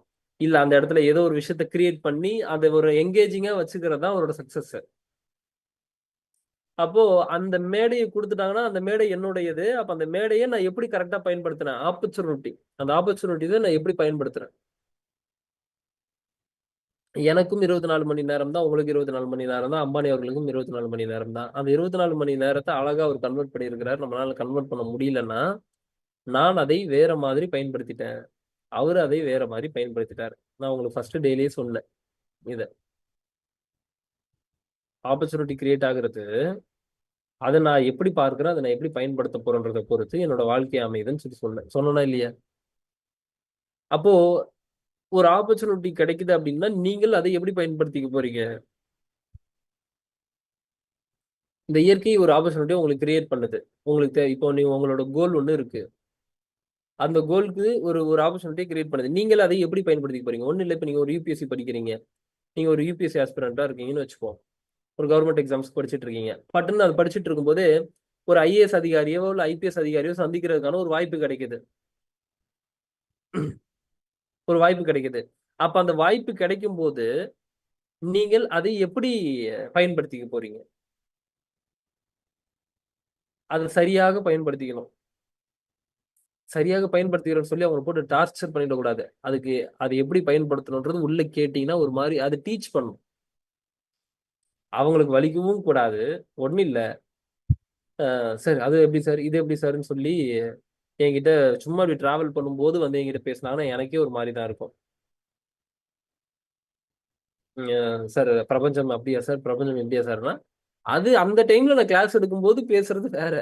இல்ல அந்த இடத்துல ஏதோ ஒரு விஷயத்த கிரியேட் பண்ணி அதை ஒரு எங்கேஜிங்கா வச்சுக்கிறது தான் அவரோட சக்சஸ். அப்போ அந்த மேடையை கொடுத்துட்டாங்கன்னா அந்த மேடை என்னுடையது. அப்ப அந்த மேடையை நான் எப்படி கரெக்டா பயன்படுத்தினேன்? ஆப்பர்ச்சுனிட்டி. அந்த ஆப்பர்ச்சுனிட்டி தான் நான் எப்படி பயன்படுத்துறேன்? எனக்கும் 24 மணி நேரம் தான், உங்களுக்கு 24 மணி நேரம் தான், அம்பானி அவர்களுக்கும் 24 மணி நேரம் தான். அந்த 24 மணி நேரத்தை அழகா அவர் கன்வெர்ட் பண்ணியிருக்கிறார். நம்மளால கன்வெர்ட் பண்ண முடியலன்னா நான் அதை வேற மாதிரி பயன்படுத்திட்டேன், அவரு அதை வேற மாதிரி பயன்படுத்திட்டாரு. நான் உங்களுக்கு ஃபர்ஸ்ட் டேலயே சொன்னேன் இத. ஆப்பர்ச்சுனிட்டி கிரியேட் ஆகுறது அதை நான் எப்படி பார்க்கிறேன், அதை நான் எப்படி பயன்படுத்த போறேன்றதை பொறுத்து என்னோட வாழ்க்கை அமையுதுன்னு சொன்னா இல்லையா? அப்போ ஒரு ஆப்பர்ச்சுனிட்டி கிடைக்குது அப்படின்னா நீங்கள் அதை எப்படி பயன்படுத்திக்க போறீங்க? இந்த இயற்கை ஒரு ஆப்பர்ச்சுனிட்டி உங்களுக்கு கிரியேட் பண்ணுது. உங்களுக்கு இப்போ நீங்க உங்களோட கோல் ஒண்ணு இருக்கு. அந்த கோலுக்கு ஒரு ஆப்பர்ச்சுனிட்டி கிரியேட் பண்ணுது. நீங்கள் அதை எப்படி பயன்படுத்திக்க போறீங்க? ஒண்ணு இல்ல, இப்ப நீங்க ஒரு யூபிஎஸ்சி படிக்கிறீங்க. நீங்க ஒரு யூபிஎஸ்சி ஆஸ்பிரண்டா இருக்கீங்கன்னு வச்சுப்போம். ஒரு கவர்மெண்ட் எக்ஸாம்ஸ் படிச்சுட்டு இருக்கீங்க. பட்டுன்னு அது படிச்சுட்டு இருக்கும்போது ஒரு ஐஏஎஸ் அதிகாரியோ இல்ல ஐபிஎஸ் அதிகாரியோ சந்திக்கிறதுக்கான ஒரு வாய்ப்பு கிடைக்குது. ஒரு வாய்ப்பு கிடைக்குது. அப்ப அந்த வாய்ப்பு கிடைக்கும் போது நீங்கள் அதை எப்படி பயன்படுத்திக்க போறீங்க? அதை சரியாக பயன்படுத்திக்கணும். சரியாக பயன்படுத்திக்கிறோம்னு சொல்லி அவங்க போட்டு டார்ச்சர் பண்ணிடக்கூடாது. அதுக்கு அது எப்படி பயன்படுத்தணும்ன்றது உள்ள கேட்டீங்கன்னா ஒரு மாதிரி அதை டீச் பண்ணும். அவங்களுக்கு வலிக்கவும் கூடாது. ஒன்றும் இல்லை சார், அது எப்படி சார், இது எப்படி சார்ன்னு சொல்லி என்கிட்ட சும்மா அப்படி டிராவல் பண்ணும்போது வந்து என்கிட்ட பேசினாங்கன்னா எனக்கே ஒரு மாதிரி தான் இருக்கும். சார் பிரபஞ்சம் அப்படியா சார், பிரபஞ்சம் எப்படியா சார்னா, அது அந்த டைம்ல நான் கிளாஸ் எடுக்கும்போது பேசுறது வேற.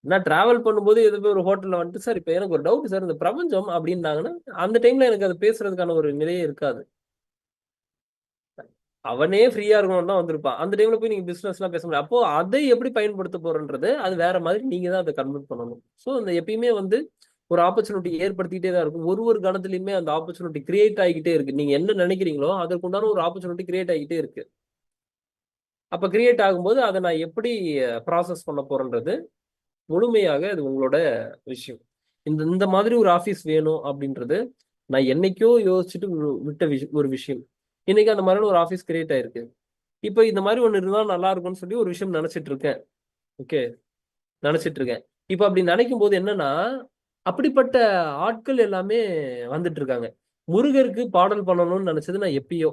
நான் டிராவல் பண்ணும்போது எதுவுமே ஒரு ஹோட்டல்ல வந்துட்டு சார் இப்ப எனக்கு ஒரு டவுட் சார், இந்த பிரபஞ்சம் அப்படின்னாங்கன்னா அந்த டைம்ல எனக்கு அது பேசுறதுக்கான ஒரு நிலையே இருக்காது. அவனே ஃப்ரீயா இருக்கணும்னு தான் வந்திருப்பான். அந்த டைம்ல போய் நீங்க பிசினஸ் எல்லாம் பேச முடியாது. அப்போ அதை எப்படி பயன்படுத்த போறன்றது அது வேற மாதிரி நீங்க தான் அதை கன்வெர்ட் பண்ணணும். ஸோ அந்த எப்பயுமே வந்து ஒரு ஆப்பர்ச்சுனிட்டி ஏற்படுத்திக்கிட்டே தான் இருக்கும். ஒரு கணத்துலயுமே அந்த ஆப்பர்ச்சுனிட்டி கிரியேட் ஆகிக்கிட்டே இருக்கு. நீங்க என்ன நினைக்கிறீங்களோ அதற்குண்டான ஒரு ஆப்பர்ச்சுனிட்டி கிரியேட் ஆகிக்கிட்டே இருக்கு. அப்ப கிரியேட் ஆகும்போது அதை நான் எப்படி ப்ராசஸ் பண்ண போறேன்றது முழுமையாக அது உங்களோட விஷயம். இந்த இந்த மாதிரி ஒரு ஆபீஸ் வேணும் அப்படின்றது நான் என்னைக்கோ யோசிச்சுட்டு விட்ட ஒரு விஷயம். இன்னைக்கு அந்த மாதிரியான ஒரு ஆபீஸ் கிரியேட் ஆயிருக்கு. இப்ப இந்த மாதிரி ஒண்ணு இருந்தா நல்லா இருக்கும்னு சொல்லி ஒரு விஷயம் நினைச்சிட்டு இருக்கேன். ஓகே, நினைச்சிட்டு இருக்கேன். இப்ப அப்படி நினைக்கும் போது என்னன்னா, அப்படிப்பட்ட ஆட்கள் எல்லாமே வந்துட்டு இருக்காங்க. முருகருக்கு பாடல் பண்ணணும்னு நினைச்சது நான் எப்பயோ,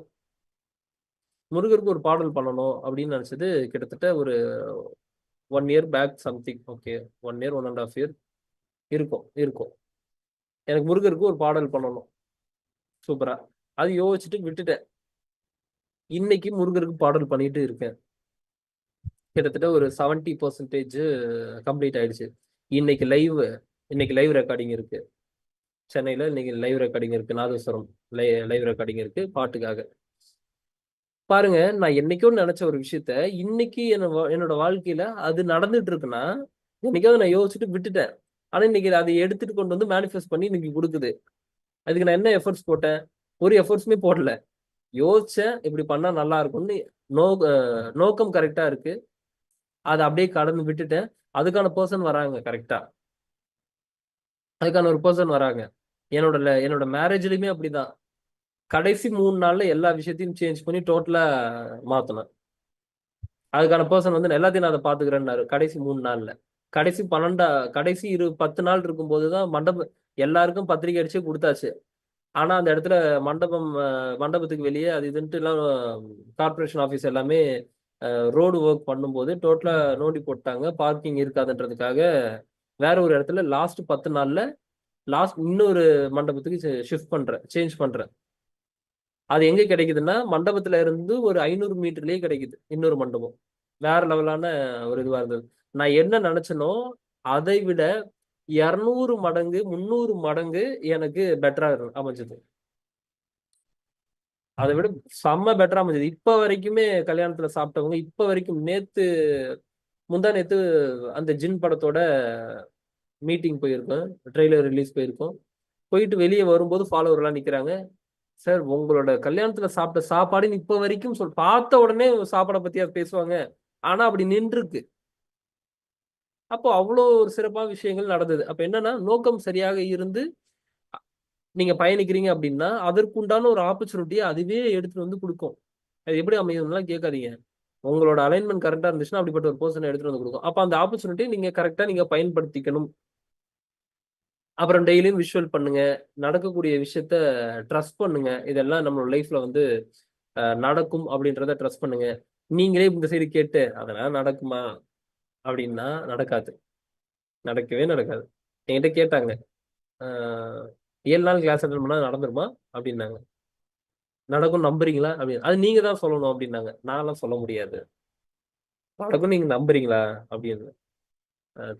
முருகருக்கு ஒரு பாடல் பண்ணணும் அப்படின்னு நினைச்சது கிட்டத்தட்ட ஒரு 1 year back something. Okay, 1 year 1.5 year இருக்கும் இருக்கும். எனக்கு முருகருக்கு ஒரு பாடல் பண்ணணும் சூப்பரா. அது யோசிச்சுட்டு விட்டுட்டேன். இன்னைக்கு முருகருக்கு பாடல் பண்ணிட்டு இருக்கேன். கிட்டத்தட்ட ஒரு 70% கம்ப்ளீட் ஆயிடுச்சு. இன்னைக்கு லைவ் இன்னைக்கு லைவ் ரெக்கார்டிங் இருக்கு சென்னையில. இன்னைக்கு லைவ் ரெக்கார்டிங் இருக்கு, நாதஸ்வரம் லைவ் ரெக்கார்டிங் இருக்கு பாட்டுக்காக. பாருங்க, நான் என்னைக்கோ நினைச்ச ஒரு விஷயத்த இன்னைக்கு என்னோட வாழ்க்கையில அது நடந்துட்டு இருக்குன்னா என்னைக்காவது நான் யோசிச்சுட்டு விட்டுட்டேன். ஆனா இன்னைக்கு அதை எடுத்துட்டு கொண்டு வந்து மேனிஃபெஸ்ட் பண்ணி இன்னைக்கு கொடுக்குது. அதுக்கு நான் என்ன எஃபர்ட்ஸ் போட்டேன்? ஒரு எஃபர்ட்ஸுமே போடல. யோசிச்சேன் இப்படி பண்ணா நல்லா இருக்கும்னு. நோ நோக்கம் கரெக்டா இருக்கு. அதை அப்படியே கடந்து விட்டுட்டேன். அதுக்கான பர்சன் வராங்க கரெக்டா. அதுக்கான ஒரு பர்சன் வராங்க. என்னோட மேரேஜ்லயுமே அப்படிதான். கடைசி 3 நாள்ல எல்லா விஷயத்தையும் சேஞ்ச் பண்ணி டோட்டலா மாத்தணும். அதுக்கான பர்சன் வந்து எல்லாத்தையும் நான் அதை பாத்துக்கிறேன்னாரு கடைசி 3 நாள்ல. கடைசி 10 நாள் இருக்கும்போதுதான் எல்லாருக்கும் பத்திரிக்கை அடிச்சு கொடுத்தாச்சு. ஆனா அந்த இடத்துல மண்டபத்துக்கு வெளியே அது இதுன்ட்டு எல்லாம் கார்பரேஷன் ஆஃபீஸ் எல்லாமே ரோடு ஒர்க் பண்ணும்போது டோட்டலா நோண்டி போட்டாங்க. பார்க்கிங் இருக்காதுன்றதுக்காக வேற ஒரு இடத்துல லாஸ்ட் 10 நாள்ல இன்னொரு மண்டபத்துக்கு சேஞ்ச் பண்றேன். அது எங்க கிடைக்குதுன்னா மண்டபத்துல இருந்து ஒரு 500 மீட்டர்லயே கிடைக்குது இன்னொரு மண்டபம். வேற லெவலான ஒரு இதுவா இருந்தது. நான் என்ன நினைச்சனோ அதை விட 200 மடங்கு 300 மடங்கு எனக்கு பெட்டரா அமைஞ்சது. அதை விட செம்ம பெட்டரா அமைஞ்சது. இப்ப வரைக்குமே கல்யாணத்துல சாப்பிட்டவங்க இப்ப வரைக்கும் முந்தா நேத்து அந்த ஜின் படத்தோட மீட்டிங் போயிருக்கோம், ட்ரெய்லர் ரிலீஸ் போயிருக்கோம். போயிட்டு வெளியே வரும்போது ஃபாலோவர் எல்லாம் நிக்கிறாங்க. சார் உங்களோட கல்யாணத்துல சாப்பிட்ட சாப்பாடுன்னு இப்ப வரைக்கும் பார்த்த உடனே சாப்பாடை பத்தியா பேசுவாங்க. ஆனா அப்படி நின்றுருக்கு. அப்போ அவ்வளோ ஒரு சிறப்பான விஷயங்கள் நடந்தது. அப்ப என்னன்னா நோக்கம் சரியாக இருந்து நீங்க பயணிக்கிறீங்க அப்படின்னா அதற்குண்டான ஒரு ஆப்பர்ச்சுனிட்டியை அதுவே எடுத்துட்டு வந்து கொடுக்கும். அது எப்படி அமையும்லாம் கேட்காதீங்க. உங்களோட அலைன்மெண்ட் கரெக்டா இருந்துச்சுன்னா அப்படிப்பட்ட ஒரு பர்சனை எடுத்துட்டு வந்து கொடுக்கும். அப்ப அந்த ஆப்பர்ச்சுனிட்டி நீங்க கரெக்டா நீங்க பயன்படுத்திக்கணும். அப்புறம் டெய்லியும் விஷுவல் பண்ணுங்க. நடக்கக்கூடிய விஷயத்த ட்ரஸ்ட் பண்ணுங்க. இதெல்லாம் நம்மளோட லைஃப்ல வந்து நடக்கும் அப்படின்றத ட்ரஸ்ட் பண்ணுங்க. நீங்களே இந்த சைடு கேட்டு அதெல்லாம் நடக்குமா அப்படின்னா நடக்காது. நடக்கவே நடக்காது. என்கிட்ட கேட்டாங்க 7 நாள் கிளாஸ் அட்டன் பண்ணா நடந்துருமா அப்படின்னாங்க. நடக்கும் நம்புறீங்களா அப்படின்னு. அது நீங்க தான் சொல்லணும் அப்படின்னாங்க. நான்லாம் சொல்ல முடியாது. நடக்கும் நீங்க நம்புறீங்களா அப்படின்னு.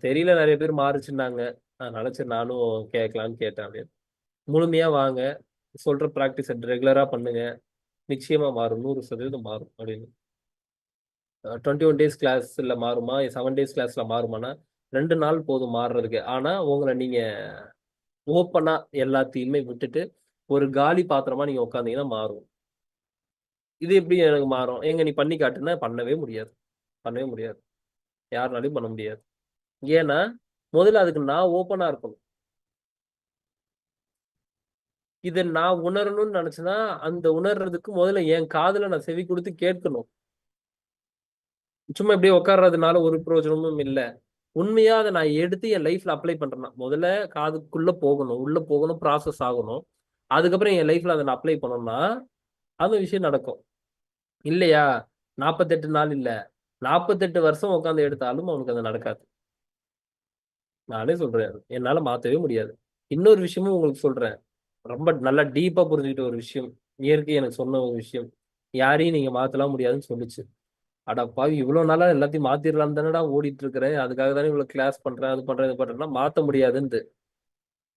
தெரியல, நிறைய பேர் மாறுச்சுன்னாங்க. அதனால சரி நானும் கேட்கலான்னு கேட்டேன் அப்படின்னு. முழுமையா வாங்க, சொல்ற ப்ராக்டிஸ் ரெகுலரா பண்ணுங்க, நிச்சயமா மாறும், 100% மாறும் அப்படின்னு. 21 டேஸ் கிளாஸ்ல மாறுமா, 7 டேஸ் கிளாஸ்ல மாறுமானா 2 நாள் போதும் மாறுறதுக்கு. ஆனா உங்களை நீங்க ஓப்பனா எல்லாத்தையுமே விட்டுட்டு ஒரு காலி பாத்திரமா நீங்க உட்காந்தீங்கன்னா மாறும். இது எப்படி எனக்கு மாறும்? எங்க நீ பண்ணி காட்டுன்னா பண்ணவே முடியாது. பண்ணவே முடியாது. யாருனாலையும் பண்ண முடியாது. ஏன்னா முதல்ல அதுக்கு நான் ஓப்பனா இருக்கணும். இதை நான் உணரணும்னு நினைச்சேன்னா அந்த உணர்றதுக்கு முதல்ல என் காதுல நான் செவி கொடுத்து கேட்கணும். சும்மா இப்படியே உட்கார்றதுனால ஒரு பிரயோஜனமும் இல்லை. உண்மையா அதை நான் எடுத்து என் லைஃப்ல அப்ளை பண்றேன்னா முதல்ல காதுக்குள்ள போகணும், உள்ள போகணும், ப்ராசஸ் ஆகணும். அதுக்கப்புறம் என் லைஃப்ல அதை நான் அப்ளை பண்ணோம்னா அந்த விஷயம் நடக்கும். இல்லையா 48 நாள் இல்ல, 48 வருஷம் உட்காந்து எடுத்தாலும் அவனுக்கு அது நடக்காது. நானே சொல்றேன், என்னால மாத்தவே முடியாது. இன்னொரு விஷயமும் உங்களுக்கு சொல்றேன், ரொம்ப நல்லா டீப்பா புரிஞ்சுக்கிட்ட ஒரு விஷயம். இயற்கை எனக்கு சொன்ன ஒரு விஷயம், யாரையும் நீங்க மாத்தலாம் முடியாதுன்னு சொல்லுச்சு. அடப்பாவி, இவ்வளவு நாளா எல்லாத்தையும் மாத்திரலாம் தானடா ஓடிட்டு இருக்கிறேன், அதுக்காக தானே இவ்வளவு கிளாஸ் பண்றேன், அது பண்றேன், இது பண்றேன்னா மாத்த முடியாதுன்னு.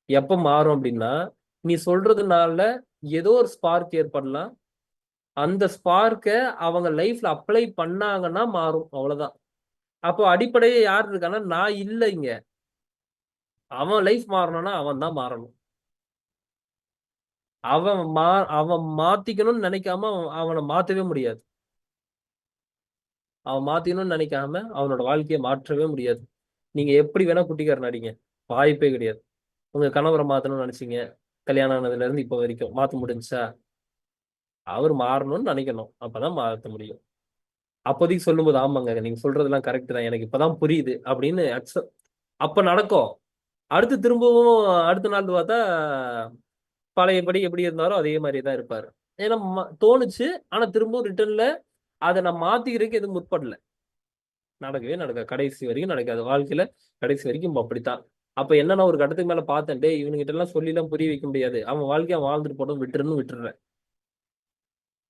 எப்ப மாறும் அப்படின்னா, நீ சொல்றதுனால ஏதோ ஒரு ஸ்பார்க் ஏற்படலாம். அந்த ஸ்பார்க்க அவங்க லைஃப்ல அப்ளை பண்ணாங்கன்னா மாறும், அவ்வளவுதான். அப்போ அடிப்படையே யார் இருக்கான்னா நான் இல்ல இங்க. அவன் லைஃப் மாறணும்னா அவன் தான் மாறணும். அவன் மா அவன் மாத்திக்கணும்னு நினைக்காம அவனை மாத்தவே முடியாது. அவன் மாத்திக்கணும்னு நினைக்காம அவனோட வாழ்க்கையை மாற்றவே முடியாது. நீங்க எப்படி வேணா குட்டிக்காரன் அடிங்க, வாய்ப்பே கிடையாது. உங்க கணவரை மாத்தணும்னு நினைச்சீங்க, கல்யாணம் ஆனதுல இருந்து இப்ப வரைக்கும் மாத்த முடிஞ்சா? அவர் மாறணும்னு நினைக்கணும், அப்பதான் மாத்த முடியும். அப்போதைக்கு சொல்லும்போது ஆமாங்க நீங்க சொல்றதெல்லாம் கரெக்ட் தான், எனக்கு இப்பதான் புரியுது அப்படின்னு அக்செப்ட். அப்ப நடக்கும். அடுத்து திரும்பவும் அடுத்த நாள் பார்த்தா பழையபடி எப்படி இருந்தாரோ அதே மாதிரி தான் இருப்பாரு. ஏன்னா தோணுச்சு, ஆனா திரும்பவும் ரிட்டர்ன்ல அதை நான் மாத்திக்கிறதுக்கு எதுவும் முற்படல. நடக்கவே நடக்காது, கடைசி வரைக்கும் நடக்காது வாழ்க்கையில. கடைசி வரைக்கும் அப்படித்தான். அப்ப என்ன, நான் ஒரு கட்டத்துக்கு மேல பார்த்தேன், டே இவனுகிட்ட எல்லாம் சொல்லி எல்லாம் புரிய வைக்க முடியாது, அவன் வாழ்க்கைய அவன் வாழ்ந்துட்டு போட்டோம் விட்டுருன்னு விட்டுறேன்.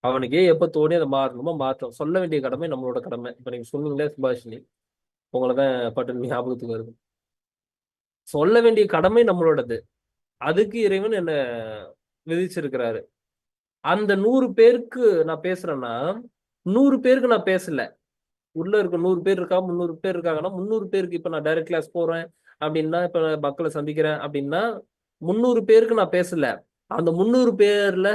அவனுக்கே எப்ப தோணி அதை மாறணுமோ மாற்றம். சொல்ல வேண்டிய கடமை நம்மளோட கடமை. இப்ப நீங்க சொன்னீங்களே சுபாஷினி, உங்களதான் பட்டு ஞாபகத்துக்கு வருது. சொல்ல வேண்டிய கடமை நம்மளோடது. அதுக்கு இறைவன் என்ன விதிச்சிருக்கிறாரு. அந்த 100 பேருக்கு நான் பேசுறேன்னா 100 பேருக்கு நான் பேசல. உள்ள இருக்க 100 பேர் இருக்கா, 300 பேர் இருக்காங்கன்னா 300 பேருக்கு இப்ப நான் டைரக்ட் கிளாஸ் போறேன் அப்படின்னா, இப்ப மக்களை சந்திக்கிறேன் அப்படின்னா 300 பேருக்கு நான் பேசல. அந்த 300 பேர்ல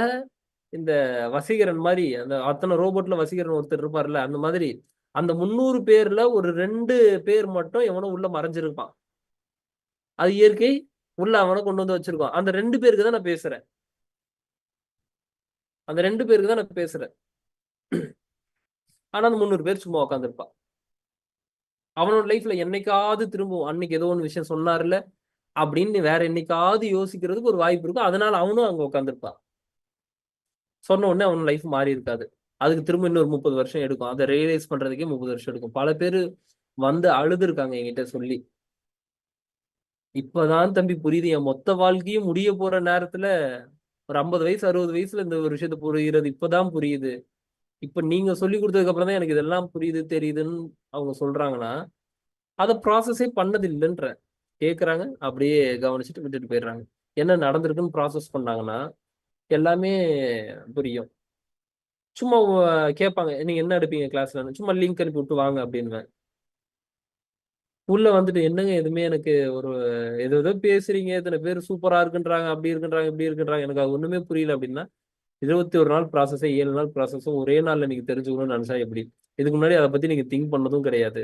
இந்த வசீகரன் மாதிரி, அந்த அத்தனை ரோபோட்ல வசீகரன் ஒருத்தர் இருப்பார்ல, அந்த மாதிரி அந்த 300 பேர்ல ஒரு 2 பேர் மட்டும் எவனோ உள்ள மறைஞ்சிருப்பான். அது இயற்கை உள்ள அவனை கொண்டு வந்து வச்சிருக்கான். அந்த 2 பேருக்கு தான் நான் பேசுறேன். அந்த 2 பேருக்கு தான் நான் பேசுறேன். ஆனா அந்த 300 பேர் சும்மா உட்காந்துருப்பான். அவனோட லைஃப்ல என்னைக்காவது திரும்பவும் அன்னைக்கு ஏதோ ஒன்று விஷயம் சொன்னார்ல அப்படின்னு வேற என்னைக்காவது யோசிக்கிறதுக்கு ஒரு வாய்ப்பு இருக்கும். அதனால அவனும் அங்க உட்காந்துருப்பான். சொன்ன உடனே அவன் லைஃப் மாறி இருக்காது. அதுக்கு திரும்ப இன்னொரு 30 வருஷம் எடுக்கும். அதை ரியலைஸ் பண்றதுக்கே 30 வருஷம் எடுக்கும். பல பேர் வந்து அழுது இருக்காங்க என்கிட்ட சொல்லி, இப்பதான் தம்பி புரியுது, என் மொத்த வாழ்க்கையும் முடிய போற நேரத்துல ஒரு 50 வயசு 60 வயசுல இந்த ஒரு விஷயத்த புரிகிறது இப்பதான் புரியுது. இப்ப நீங்க சொல்லி கொடுத்ததுக்கு அப்புறம் தான் எனக்கு இதெல்லாம் புரியுது தெரியுதுன்னு அவங்க சொல்றாங்கன்னா, அதை ப்ராசஸே பண்ணது இல்லைன்ற. கேக்குறாங்க, அப்படியே கவனிச்சுட்டு விட்டுட்டு போயிடுறாங்க. என்ன நடந்திருக்குன்னு ப்ராசஸ் பண்ணாங்கன்னா எல்லாமே புரியும். சும்மா கேட்பாங்க, நீங்க என்ன எடுப்பீங்க கிளாஸ்ல, சும்மா லிங்க் அனுப்பி விட்டு வாங்க அப்படின்னு. உள்ள வந்துட்டு என்னங்க எதுவுமே எனக்கு ஒரு ஏதோ ஏதோ பேசுறீங்க, இத்தனை பேர் சூப்பரா இருக்குன்றாங்க, அப்படி இருக்குன்றாங்க, இப்படி இருக்குன்றாங்க, எனக்கு அது ஒண்ணுமே புரியல அப்படின்னா, 21 நாள் ப்ராசஸே 7 நாள் ப்ராசஸும் ஒரே நாள்ல நீங்க தெரிஞ்சுக்கணும்னு நினைச்சா எப்படி? இதுக்கு முன்னாடி அதை பத்தி நீங்க திங்க் பண்ணதும் கிடையாது,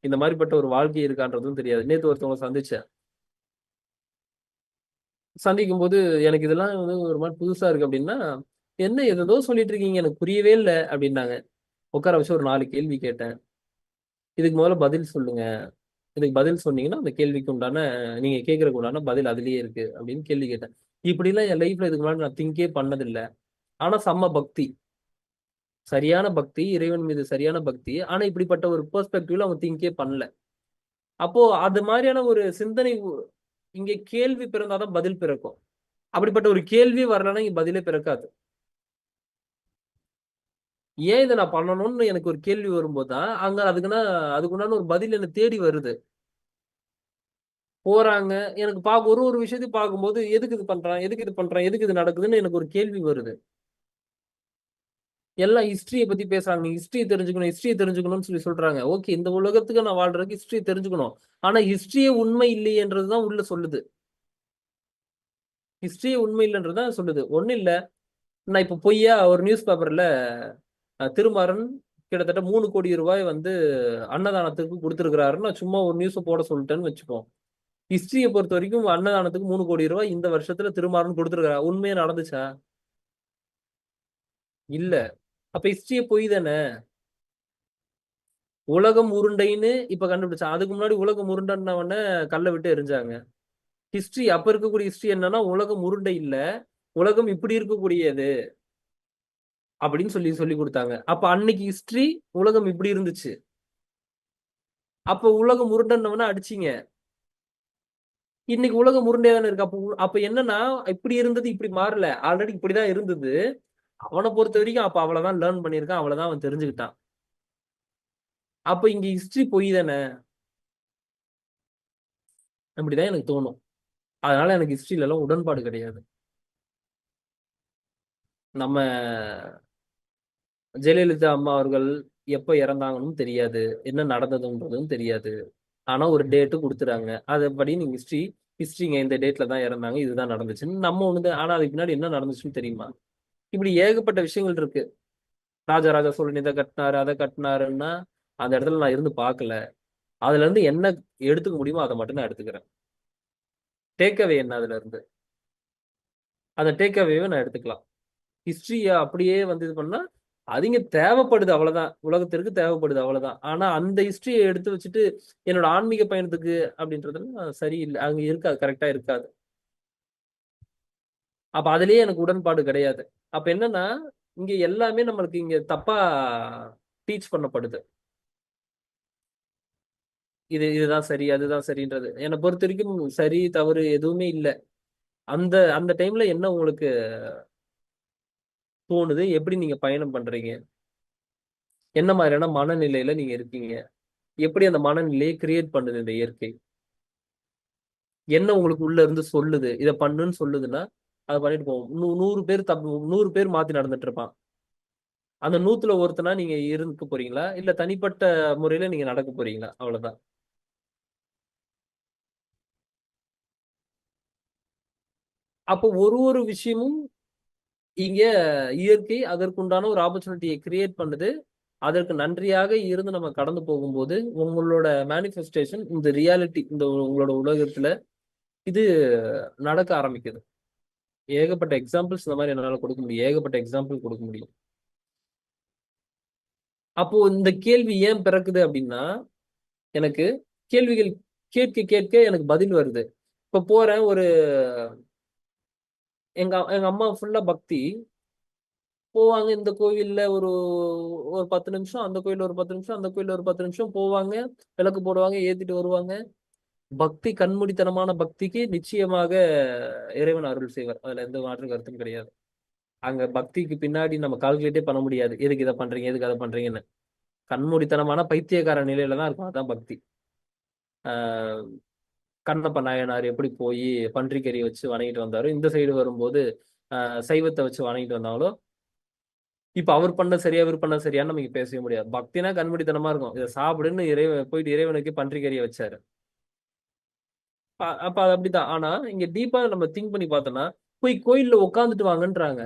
இந்த மாதிரிப்பட்ட ஒரு வாழ்க்கை இருக்கான்றதும் தெரியாது. நேத்து ஒருத்தவங்க சந்திச்சேன். சந்திக்கும் போது எனக்கு இதெல்லாம் வந்து ஒரு மாதிரி புதுசா இருக்கு அப்படின்னா, என்ன ஏதோ சொல்லிட்டு இருக்கீங்க எனக்கு புரியவே இல்லை அப்படின்னாங்க. உட்கார வச்சு ஒரு 4 கேள்வி கேட்டேன். இதுக்கு முதல்ல பதில் சொல்லுங்க, இதுக்கு பதில் சொன்னீங்கன்னா அந்த கேள்விக்கு உண்டான, நீங்க கேட்கறதுக்கு உண்டான பதில் அதுலயே இருக்கு அப்படின்னு கேள்வி கேட்டேன். இப்படிலாம் என் லைஃப்ல இதுக்கு முன்னாடி நான் திங்கே பண்ணதில்லை. ஆனா செம்ம பக்தி, சரியான பக்தி, இறைவன் மீது சரியான பக்தி. ஆனா இப்படிப்பட்ட ஒரு பெர்ஸ்பெக்டிவ்ல அவங்க திங்கே பண்ணல. அப்போ அது மாதிரியான ஒரு சிந்தனை இங்க கேள்வி பிறந்தாதான் பதில் பிறக்கும். அப்படிப்பட்ட ஒரு கேள்வி வரலன்னா இங்க பதிலே பிறக்காது. ஏன் இதை நான் பண்ணணும்னு எனக்கு ஒரு கேள்வி வரும்போதுதான் அங்க அதுக்குண்டான ஒரு பதில் என்ன தேடி வருது. போறாங்க, எனக்கு பார்க்க ஒரு ஒரு விஷயத்தையும் பார்க்கும்போது எதுக்கு இது பண்றான், எதுக்கு இது பண்றான், எதுக்கு இது நடக்குதுன்னு எனக்கு ஒரு கேள்வி வருது. எல்லாம் ஹிஸ்டரியை பத்தி பேசுறாங்க, நீ ஹிஸ்டரி தெரிஞ்சுக்கணும், ஹிஸ்டரி தெரிஞ்சுக்கணும்னு சொல்லி சொல்றாங்க. ஓகே, இந்த உலகத்துக்கு நான் வாழ்றதுக்கு ஹிஸ்டரி தெரிஞ்சுக்கணும். ஆனா ஹிஸ்டரியே உண்மை இல்லையன்றதுதான் உள்ள சொல்லுது. ஹிஸ்டரியே உண்மை இல்லைன்றதுதான் சொல்லுது. ஒண்ணு இல்ல, நான் இப்ப பொய்யா ஒரு நியூஸ் பேப்பர்ல திருமாறன் கிட்டத்தட்ட 3 கோடி ரூபாய் வந்து அன்னதானத்துக்கு கொடுத்திருக்கிறாருன்னு நான் சும்மா ஒரு நியூஸ் போட சொல்லிட்டேன்னு வச்சுப்போம். ஹிஸ்டரியை பொறுத்த வரைக்கும் அன்னதானத்துக்கு 3 கோடி ரூபாய் இந்த வருஷத்துல திருமாறன் கொடுத்திருக்காரு. உண்மையா நடந்துச்சா? இல்ல. அப்ப ஹிஸ்டரியே பொய் தானே. உலகம் உருண்டைன்னு இப்ப கண்டுபிடிச்சான். அதுக்கு முன்னாடி உலகம் உருண்டைன்னவன கல்ல விட்டு எரிஞ்சாங்க. ஹிஸ்டரி அப்ப இருக்கக்கூடிய ஹிஸ்டரி என்னன்னா, உலகம் உருண்டை இல்ல, உலகம் இப்படி இருக்கக்கூடியது. அப்படின்னு சொல்லி சொல்லி கொடுத்தாங்க. அப்ப அன்னைக்கு ஹிஸ்டரி உலகம் இப்படி இருந்துச்சு. அப்ப உலகம் உருண்டன்னவன அடிச்சீங்க. இன்னைக்கு உலகம் உருண்டையா தானே இருக்கு. அப்ப என்னன்னா இப்படி இருந்தது இப்படி மாறல. ஆல்ரெடி இப்படிதான் இருந்தது. அவனை பொறுத்த வரைக்கும் அப்ப அவ்வளவுதான் லேர்ன் பண்ணியிருக்கான், அவ்வளவுதான் அவன் தெரிஞ்சுக்கிட்டான். அப்ப இங்க ஹிஸ்டரி பொய் தானே, அப்படிதான் எனக்கு தோணும். அதனால எனக்கு ஹிஸ்டரியில எல்லாம் உடன்பாடு கிடையாது. நம்ம ஜெயலலிதா அம்மா அவர்கள் எப்ப இறந்தாங்கன்னு தெரியாது, என்ன நடந்ததுன்றதும் தெரியாது. ஆனா ஒரு டேட்டு கொடுத்துறாங்க, அதபடி நீங்க ஹிஸ்டரிங்க இந்த டேட்ல தான் இறந்தாங்க, இதுதான் நடந்துச்சுன்னு நம்ம ஒண்ணு. ஆனா அதுக்கு பின்னாடி என்ன நடந்துச்சுன்னு தெரியுமா? இப்படி ஏகப்பட்ட விஷயங்கள் இருக்கு. ராஜராஜ சோழன் இதை கட்டினாரு அதை கட்டினாருன்னா அந்த இடத்துல நான் இருந்து பார்க்கல. அதுல இருந்து என்ன எடுத்துக்க முடியுமோ அதை மட்டும் நான் எடுத்துக்கிறேன். டேக்அவே என்ன அதுல இருந்து, அந்த டேக்அவேவை நான் எடுத்துக்கலாம். ஹிஸ்டரியை அப்படியே வந்து இது பண்ணா அது இங்க தேவைப்படுது அவ்வளவுதான், உலகத்திற்கு தேவைப்படுது அவ்வளவுதான். ஆனா அந்த ஹிஸ்டரியை எடுத்து வச்சுட்டு என்னோட ஆன்மீக பயணத்துக்கு அப்படின்றதுலாம் சரியில்லை, அங்க இருக்காது, கரெக்டா இருக்காது. அப்ப அதுலயே எனக்கு உடன்பாடு கிடையாது. அப்ப என்னன்னா இங்க எல்லாமே நம்மளுக்கு இங்க தப்பா டீச் பண்ணப்படுது. இதுதான் சரி அதுதான் சரின்றது என்னை பொறுத்த வரைக்கும் சரி தவறு எதுவுமே இல்லை. அந்த அந்த டைம்ல என்ன உங்களுக்கு தோணுது, எப்படி நீங்க பயணம் பண்றீங்க, என்ன மாதிரியான மனநிலையில நீங்க இருக்கீங்க, எப்படி அந்த மனநிலையை கிரியேட் பண்ணுது இந்த இயற்கை, என்ன உங்களுக்கு உள்ள இருந்து சொல்லுது, இதை பண்ணுன்னு சொல்லுதுன்னா அதை பண்ணிட்டு போவோம். 100 பேர் 100 பேர் மாத்தி நடந்துட்டு இருப்பான். அந்த 100ல ஒருத்தனா நீங்க இருக்க போறீங்களா, இல்ல தனிப்பட்ட முறையில நீங்க நடக்க போறீங்களா, அவ்வளவுதான். அப்போ ஒரு ஒரு விஷயமும் இங்க இயற்கை அதற்குண்டான ஒரு ஆப்பர்ச்சுனிட்டியை கிரியேட் பண்ணுது. அதற்கு நன்றியாக இருந்து நம்ம கடந்து போகும்போது உங்களோட மேனிஃபெஸ்டேஷன் இந்த ரியாலிட்டி இந்த உங்களோட உலகத்துல இது நடக்க ஆரம்பிக்குது. ஏகப்பட்ட எக்ஸாம்பிள்ஸ் இந்த மாதிரி என்னால கொடுக்க முடியும், ஏகப்பட்ட எக்ஸாம்பிள் கொடுக்க முடியும். அப்போ இந்த கேள்வி ஏன் பிறக்குது அப்படின்னா, எனக்கு கேள்விகள் கேட்க கேட்க எனக்கு பதில் வருது. இப்ப போறேன் ஒரு எங்க எங்க அம்மா ஃபுல்லா பக்தி. போவாங்க இந்த கோவில்ல ஒரு ஒரு 10 நிமிஷம், அந்த கோயில்ல ஒரு 10 நிமிஷம், அந்த கோயில்ல ஒரு 10 நிமிஷம் போவாங்க, விளக்கு போடுவாங்க, ஏத்திட்டு வருவாங்க. பக்தி, கண்மூடித்தனமான பக்திக்கு நிச்சயமாக இறைவன் அருள் செய்வார், அதுல எந்த மாற்று கருத்தும் கிடையாது. அங்க பக்திக்கு பின்னாடி நம்ம கால்குலேட்டே பண்ண முடியாது, எதுக்கு இதை பண்றீங்க எதுக்கு அதை பண்றீங்கன்னு. கண்மூடித்தனமான பைத்தியக்கார நிலையில தான் இருக்கும், அதான் பக்தி. ஆஹ் கண்ணப்ப நாயனார் எப்படி போய் பன்றிக்கறி வச்சு வணங்கிட்டு வந்தாரோ, இந்த சைடு வரும்போது சைவத்தை வச்சு வணங்கிட்டு வந்தாங்களோ. இப்ப அவர் பண்ண சரியா இவர் பண்ண சரியான்னு நமக்கு பேசவே முடியாது. பக்தினா கண்மூடித்தனமா இருக்கும், இதை சாப்பிடுன்னு போயிட்டு இறைவனுக்கு பன்றிக்கறியை வச்சாரு. அப்ப அது அப்படிதான். ஆனா இங்க டீப்பா நம்ம திங்க் பண்ணி பார்த்தோம்னா போய் கோயில்ல உட்காந்துட்டு வாங்கன்றாங்க,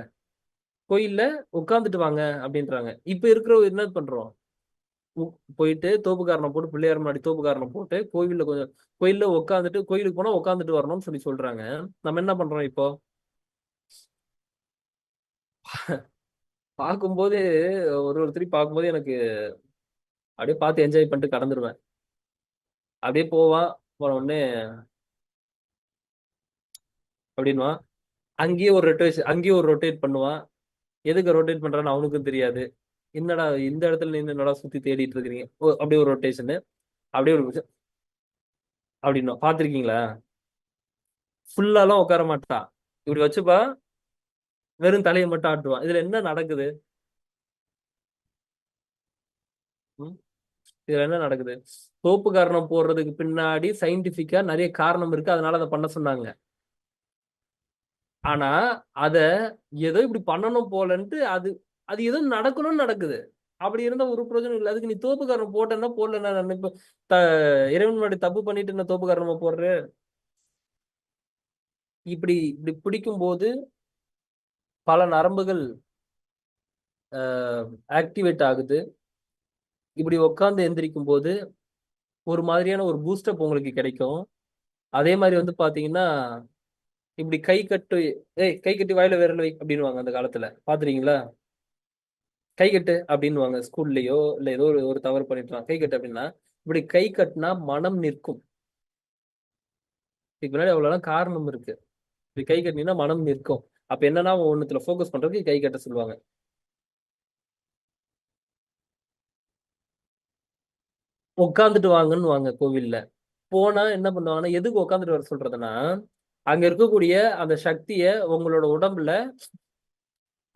கோயில்ல உட்காந்துட்டு வாங்க அப்படின்றாங்க. இப்ப இருக்கிற என்ன பண்றோம், போயிட்டு தோப்புக்காரனை போட்டு பிள்ளையார் முன்னாடி தோப்புக்காரனை போட்டு கோவில்ல கொஞ்சம் கோயில்ல உட்காந்துட்டு, கோயிலுக்கு போனா உட்காந்துட்டு வரணும்னு சொல்லி சொல்றாங்க. நம்ம என்ன பண்றோம் இப்போ? பார்க்கும்போது ஒருத்தரையும் பார்க்கும்போது எனக்கு அப்படியே பார்த்து என்ஜாய் பண்ணிட்டு கடந்துருவேன். அப்படியே போவான், போன உடனே அப்படின்வான், அங்கேயே ஒரு ரொட்டேட் பண்ணுவான். எதுக்கு ரொட்டேட் பண்றான்னு அவனுக்கும் தெரியாது. என்னடா இந்த இடத்துல நின்று என்னடா சுத்தி தேடிட்டு இருக்கிறீங்க, அப்படியே ஒரு ரொட்டேஷனு, அப்படியே ஒரு அப்படின்னா பாத்திருக்கீங்களா? ஃபுல்லாலாம் உட்கார மாட்டான், இப்படி வச்சுப்பா, வெறும் தலையை மட்டும் ஆட்டுவான். இதுல என்ன நடக்குது? ம்? இதுல என்ன நடக்குது? தோப்பு காரணம் போடுறதுக்கு பின்னாடி சயின்டிபிக்கா நிறைய காரணம் இருக்கு, அதனால அதை பண்ண சொன்னாங்க. ஆனா அத ஏதோ இப்படி பண்ணணும் போலன்ட்டு அது அது ஏதோ நடக்கணும்னு நடக்குது. அப்படி இருந்தா ஒரு பிரயோஜனம் இல்லை. அதுக்கு நீ தோப்புக்காரன் போட்டேன்னா போடலன்னா நான் இப்ப த இறைவன் முன்னாடி தப்பு பண்ணிட்டு நான் தோப்புக்காரமா போடுறேன். இப்படி இப்படி பிடிக்கும் போது பல நரம்புகள் ஆக்டிவேட் ஆகுது. இப்படி உட்காந்து எந்திரிக்கும் போது ஒரு மாதிரியான ஒரு பூஸ்டப் உங்களுக்கு கிடைக்கும். அதே மாதிரி வந்து பாத்தீங்கன்னா இப்படி கை கட்டு, கை கட்டி வாயில விரல் வை அப்படின்னுவாங்க அந்த காலத்துல, பாத்துறீங்களா? கை கட்டு அப்படின்னுவாங்க ஸ்கூல்லயோ, இல்ல ஏதோ ஒரு தவறு பண்ணிட்டுலாம் கை கட்டு அப்படின்னா, இப்படி கை கட்டினா மனம் நிற்கும். இதுக்கு முன்னாடி அவ்வளவு காரணம் இருக்கு. இப்படி கை கட்டினீங்கன்னா மனம் நிற்கும். அப்ப என்னன்னா ஒண்ணுத்துல ஃபோக்கஸ் பண்றதுக்கு கை கட்ட சொல்லுவாங்க. உட்காந்துட்டு வாங்கன்னு வாங்க கோவில்ல. போனா என்ன பண்ணுவாங்கன்னா, எதுக்கு உட்காந்துட்டு வர சொல்றதுன்னா, அங்க இருக்கக்கூடிய அந்த சக்திய உங்களோட உடம்புல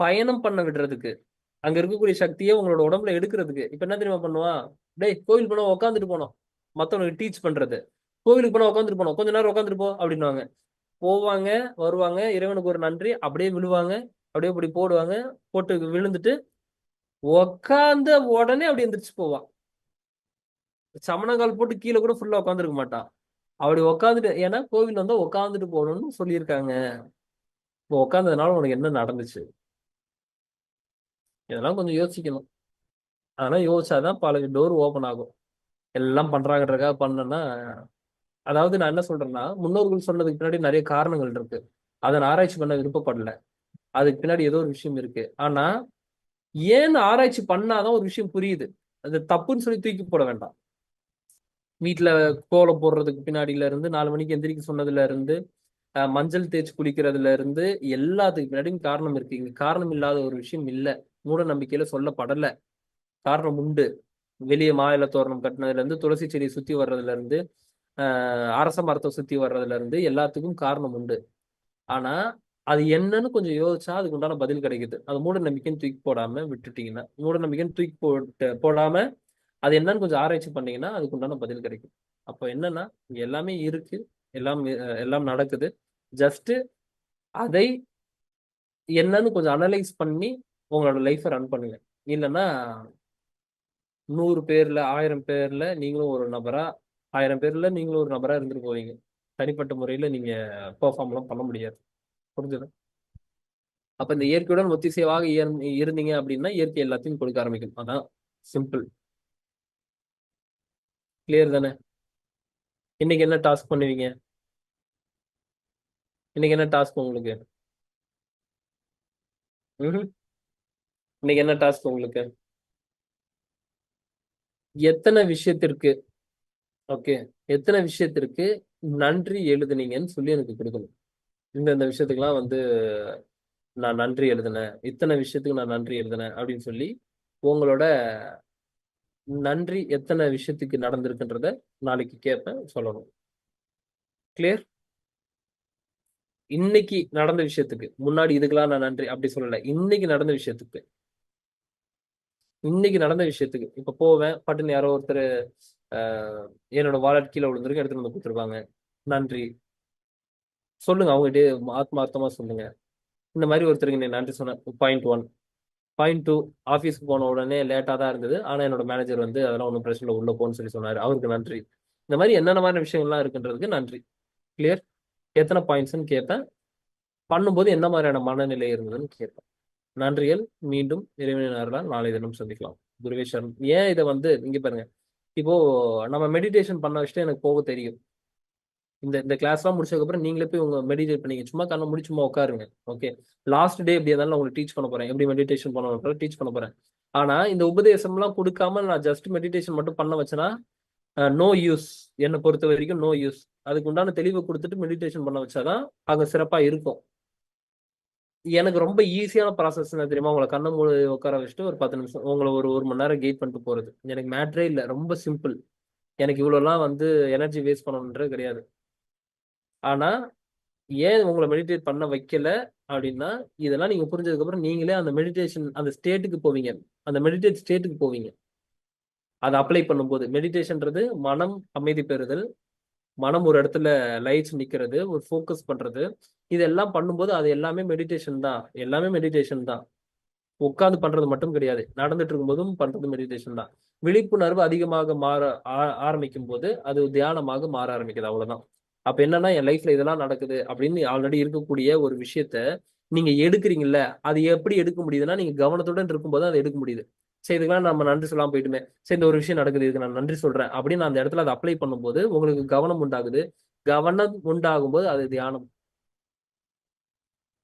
பயணம் பண்ண விடுறதுக்கு, அங்க இருக்கக்கூடிய சக்திய உங்களோட உடம்புல எடுக்கிறதுக்கு. இப்ப என்ன தெரியுமா பண்ணுவான்? டேய் கோவில் போனா உட்காந்துட்டு போனோம். மத்தவனுக்கு டீச் பண்றது. கோவிலுக்கு போனா உட்காந்துட்டு போனோம். கொஞ்ச நேரம் உட்காந்துட்டு போ அப்படின்னுவாங்க. போவாங்க, வருவாங்க, இறைவனுக்கு ஒரு நன்றி, அப்படியே விழுவாங்க, அப்படியே இப்படி போடுவாங்க, போட்டு விழுந்துட்டு உக்காந்த உடனே அப்படி எந்திரிச்சு போவான். சமணங்கால் போட்டு கீழே கூட ஃபுல்லா உட்காந்துருக்க மாட்டான். அப்படி உட்காந்துட்டு, ஏன்னா கோவில் வந்தா உட்காந்துட்டு போகணும்னு சொல்லியிருக்காங்க. இப்போ உட்காந்ததுனால உனக்கு என்ன நடந்துச்சு? இதெல்லாம் கொஞ்சம் யோசிக்கணும். அதெல்லாம் யோசிச்சாதான் பல டோர் ஓபன் ஆகும். எல்லாம் பண்றாங்கன்றக்காக பண்ணனா, அதாவது நான் என்ன சொல்றேன்னா, முன்னோர்கள் சொன்னதுக்கு பின்னாடி நிறைய காரணங்கள் இருக்கு. அதை நான் ஆராய்ச்சி பண்ண விருப்பப்படல. அதுக்கு பின்னாடி ஏதோ ஒரு விஷயம் இருக்கு. ஆனா ஏன்னு ஆராய்ச்சி பண்ணாதான் ஒரு விஷயம் புரியுது. அது தப்புன்னு சொல்லி தூக்கி போட வேண்டாம். வீட்டுல கோலம் போடுறதுக்கு பின்னாடில இருந்து 4 மணிக்கு எந்திரிக்க சொன்னதுல இருந்து மஞ்சள் தேய்ச்சி குளிக்கிறதுல இருந்து எல்லாத்துக்கு பின்னாடியும் காரணம் இருக்கு. இங்க காரணம் இல்லாத ஒரு விஷயம் இல்ல. மூட நம்பிக்கையில சொல்லப்படல. காரணம் உண்டு. வெளியே மாயில தோரணம் கட்டினதுல இருந்து துளசி செடியை சுத்தி வர்றதுல இருந்து அரச மரத்தை சுத்தி வர்றதுல இருந்து எல்லாத்துக்கும் காரணம் உண்டு. ஆனா அது என்னன்னு கொஞ்சம் யோசிச்சா அதுக்கு உண்டான பதில் கிடைக்குது. அது மூட நம்பிக்கைன்னு தூக்கி போடாம விட்டுட்டீங்கன்னா, மூட நம்பிக்கைன்னு தூக்கி போடாம அது என்னன்னு கொஞ்சம் ஆராய்ச்சி பண்ணீங்கன்னா அதுக்கு உண்டான பதில் கிடைக்கும். அப்போ என்னன்னா, இங்க எல்லாமே இருக்கு, எல்லாம் எல்லாம் நடக்குது. ஜஸ்ட் அதை என்னன்னு கொஞ்சம் அனலைஸ் பண்ணி உங்களோட லைஃப்பை ரன் பண்ணுங்க. இல்லைன்னா 100 பேர்ல 1000 பேர்ல நீங்களும் ஒரு நபரா, 1000 பேர்ல நீங்களும் ஒரு நபரா இருந்துட்டு போவீங்க. தனிப்பட்ட முறையில நீங்க பெர்ஃபார்ம் எல்லாம் பண்ண முடியாது. புரிஞ்சுதா? அப்ப இந்த இயற்கையுடன் ஒத்திசைவாக இருந்தீங்க அப்படின்னா இயற்கை எல்லாத்தையும் கொடுக்க ஆரம்பிக்கும். அதான் சிம்பிள். கிளியர் தானே? இன்னைக்கு என்ன டாஸ்க் பண்ணுவீங்க? இன்னைக்கு என்ன டாஸ்க் உங்களுக்கு? இன்னைக்கு என்ன டாஸ்க் உங்களுக்கு? எத்தனை விஷயத்திற்கு, ஓகே, எத்தனை விஷயத்திற்கு நன்றி எழுதுனீங்கன்னு சொல்லி எனக்கு கொடுக்கணும். இந்த விஷயத்துக்குலாம் வந்து நான் நன்றி எழுதினேன், இத்தனை விஷயத்துக்கு நான் நன்றி எழுதினேன் அப்படின்னு சொல்லி உங்களோட நன்றி எத்தனை விஷயத்துக்கு நடந்திருக்குன்றத நாளைக்கு கேட்பேன், சொல்லணும். கிளியர்? இன்னைக்கு நடந்த விஷயத்துக்கு, முன்னாடி இதுக்கெல்லாம் நான் நன்றி அப்படி சொல்லல. இன்னைக்கு நடந்த விஷயத்துக்கு, இன்னைக்கு நடந்த விஷயத்துக்கு. இப்ப போவேன், பட்டுன்னு யாரோ ஒருத்தர் என்னோட வாலெட் கீழே விழுந்திருக்கு, எடுத்துட்டு வந்து கொடுத்துருவாங்க, நன்றி சொல்லுங்க. அவங்ககிட்ட ஆத்மார்த்தமா சொல்லுங்க. இந்த மாதிரி ஒருத்தருக்கு நீ நன்றி சொன்ன. பாயிண்ட் 1. பாயிண்ட் 2, ஆஃபீஸ்க்கு போன உடனே லேட்டாக தான் இருந்தது, ஆனால் என்னோட மேனேஜர் வந்து அதெல்லாம் ஒன்றும் பிரச்சனை உள்ள போன்னு சொல்லி சொன்னார், அவருக்கு நன்றி. இந்த மாதிரி என்னென்ன மாதிரி விஷயங்கள்லாம் இருக்குன்றதுக்கு நன்றி. கிளியர்? எத்தனை பாயிண்ட்ஸ்ன்னு கேட்பேன். பண்ணும்போது என்ன மாதிரியான மனநிலை இருந்ததுன்னு கேட்பேன். நன்றிகள். மீண்டும் இறைவனார் நாளை தினம் சந்திக்கலாம். குருவே சரணம். ஏன் இதை வந்து இங்க பாருங்க, இப்போ நம்ம மெடிடேஷன் பண்ண வச்சுட்டு எனக்கு போக தெரியும். இந்த கிளாஸ்லாம் முடிச்சதுக்கப்புறம் நீங்களே போய் உங்க மெடிடேட் பண்ணீங்க, சும்மா கண்ணை முடி சும்மா உட்காருங்க. ஓகே, லாஸ்ட் டே எப்படி இருந்தாலும் உங்களுக்கு டீச் பண்ண போறேன், எப்படி மெடிடேஷன் பண்ண டீச் பண்ண போறேன். ஆனா இந்த உபதேசம்லாம் கொடுக்காம நான் ஜஸ்ட் மெடிடேஷன் மட்டும் பண்ண வச்சேன்னா நோ யூஸ். என்னை பொறுத்த வரைக்கும் நோ யூஸ். அதுக்கு உண்டான தெளிவை கொடுத்துட்டு மெடிடேஷன் பண்ண வச்சாதான் அங்க சிறப்பா இருக்கும். எனக்கு ரொம்ப ஈஸியான ப்ராசஸ் என்ன தெரியுமா? உங்களை கண்ணை மூடி உட்கார வச்சுட்டு ஒரு 10 நிமிஷம் உங்களை ஒரு மணி நேரம் கெயிட் பண்ணிட்டு போறது. எனக்கு மேட்ரே இல்லை, ரொம்ப சிம்பிள். எனக்கு இவ்வளோலாம் வந்து எனர்ஜி வேஸ்ட் பண்ணணுன்றது கிடையாது. ஆனா ஏன் உங்களை மெடிடேட் பண்ண வைக்கல அப்படின்னா, இதெல்லாம் நீங்க புரிஞ்சதுக்கு அப்புறம் நீங்களே அந்த மெடிடேஷன் அந்த ஸ்டேட்டுக்கு போவீங்க. அந்த மெடிடேட் ஸ்டேட்டுக்கு போவீங்க. அதை அப்ளை பண்ணும்போது மெடிடேஷன்ன்றது மனம் அமைதி பெறுதல், மனம் ஒரு இடத்துல லைட்ஸ் நிக்கிறது, ஒரு ஃபோக்கஸ் பண்றது. இதெல்லாம் பண்ணும்போது அது எல்லாமே மெடிடேஷன் தான். எல்லாமே மெடிடேஷன் தான். உட்காந்து பண்றது மட்டும் கிடையாது, நடந்துட்டு இருக்கும்போதும் பண்றது மெடிடேஷன் தான். விழிப்புணர்வு அதிகமாக மாற ஆரம்பிக்கும் போது அது தியானமாக மாற ஆரம்பிக்குது. அவ்வளவுதான். அப்ப என்னன்னா, என் லைஃப்ல இதெல்லாம் நடக்குது அப்படின்னு ஆல்ரெடி இருக்கக்கூடிய ஒரு விஷயத்த நீங்க எடுக்கிறீங்கல்ல, அது எப்படி எடுக்க முடியுதுன்னா நீங்க கவனத்துடன் இருக்கும்போது அதை எடுக்க முடியுது. சரி, இதுக்கெல்லாம் நம்ம நன்றி சொல்லாம போயிட்டுமே, சரி இந்த ஒரு விஷயம் நடக்குது, இதுக்கு நான் நன்றி சொல்றேன் அப்படின்னு அந்த இடத்துல அதை அப்ளை பண்ணும்போது உங்களுக்கு கவனம் உண்டாகுது. கவனம் உண்டாகும் போது அது தியானம்.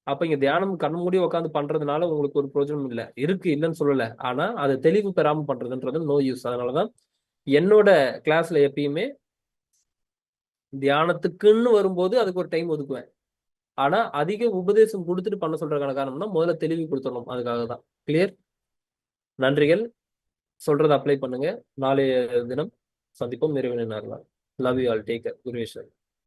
அப்ப இங்க தியானம் கண் மூடி உட்காந்து பண்றதுனால உங்களுக்கு ஒரு பிரயோஜனம் இல்லை. இருக்கு, இல்லைன்னு சொல்லல. ஆனா அது தெளிவு பெறாம பண்றதுன்றது நோ யூஸ். அதனாலதான் என்னோட கிளாஸ்ல எப்பயுமே தியானத்துக்குன்னு வரும்போது அதுக்கு ஒரு டைம் ஒதுக்குவேன். ஆனா அதிக உபதேசம் கொடுத்துட்டு பண்ண சொல்றதுக்கான காரணம்னா முதல்ல தெளிவு கொடுத்துடணும். அதுக்காக தான். கிளியர்? நன்றிகள். சொல்றதை அப்ளை பண்ணுங்க. நாளைய தினம் சந்திப்போம். இறைவனின் அருளால். Love you all. Take care. குருவேஸ்வர்.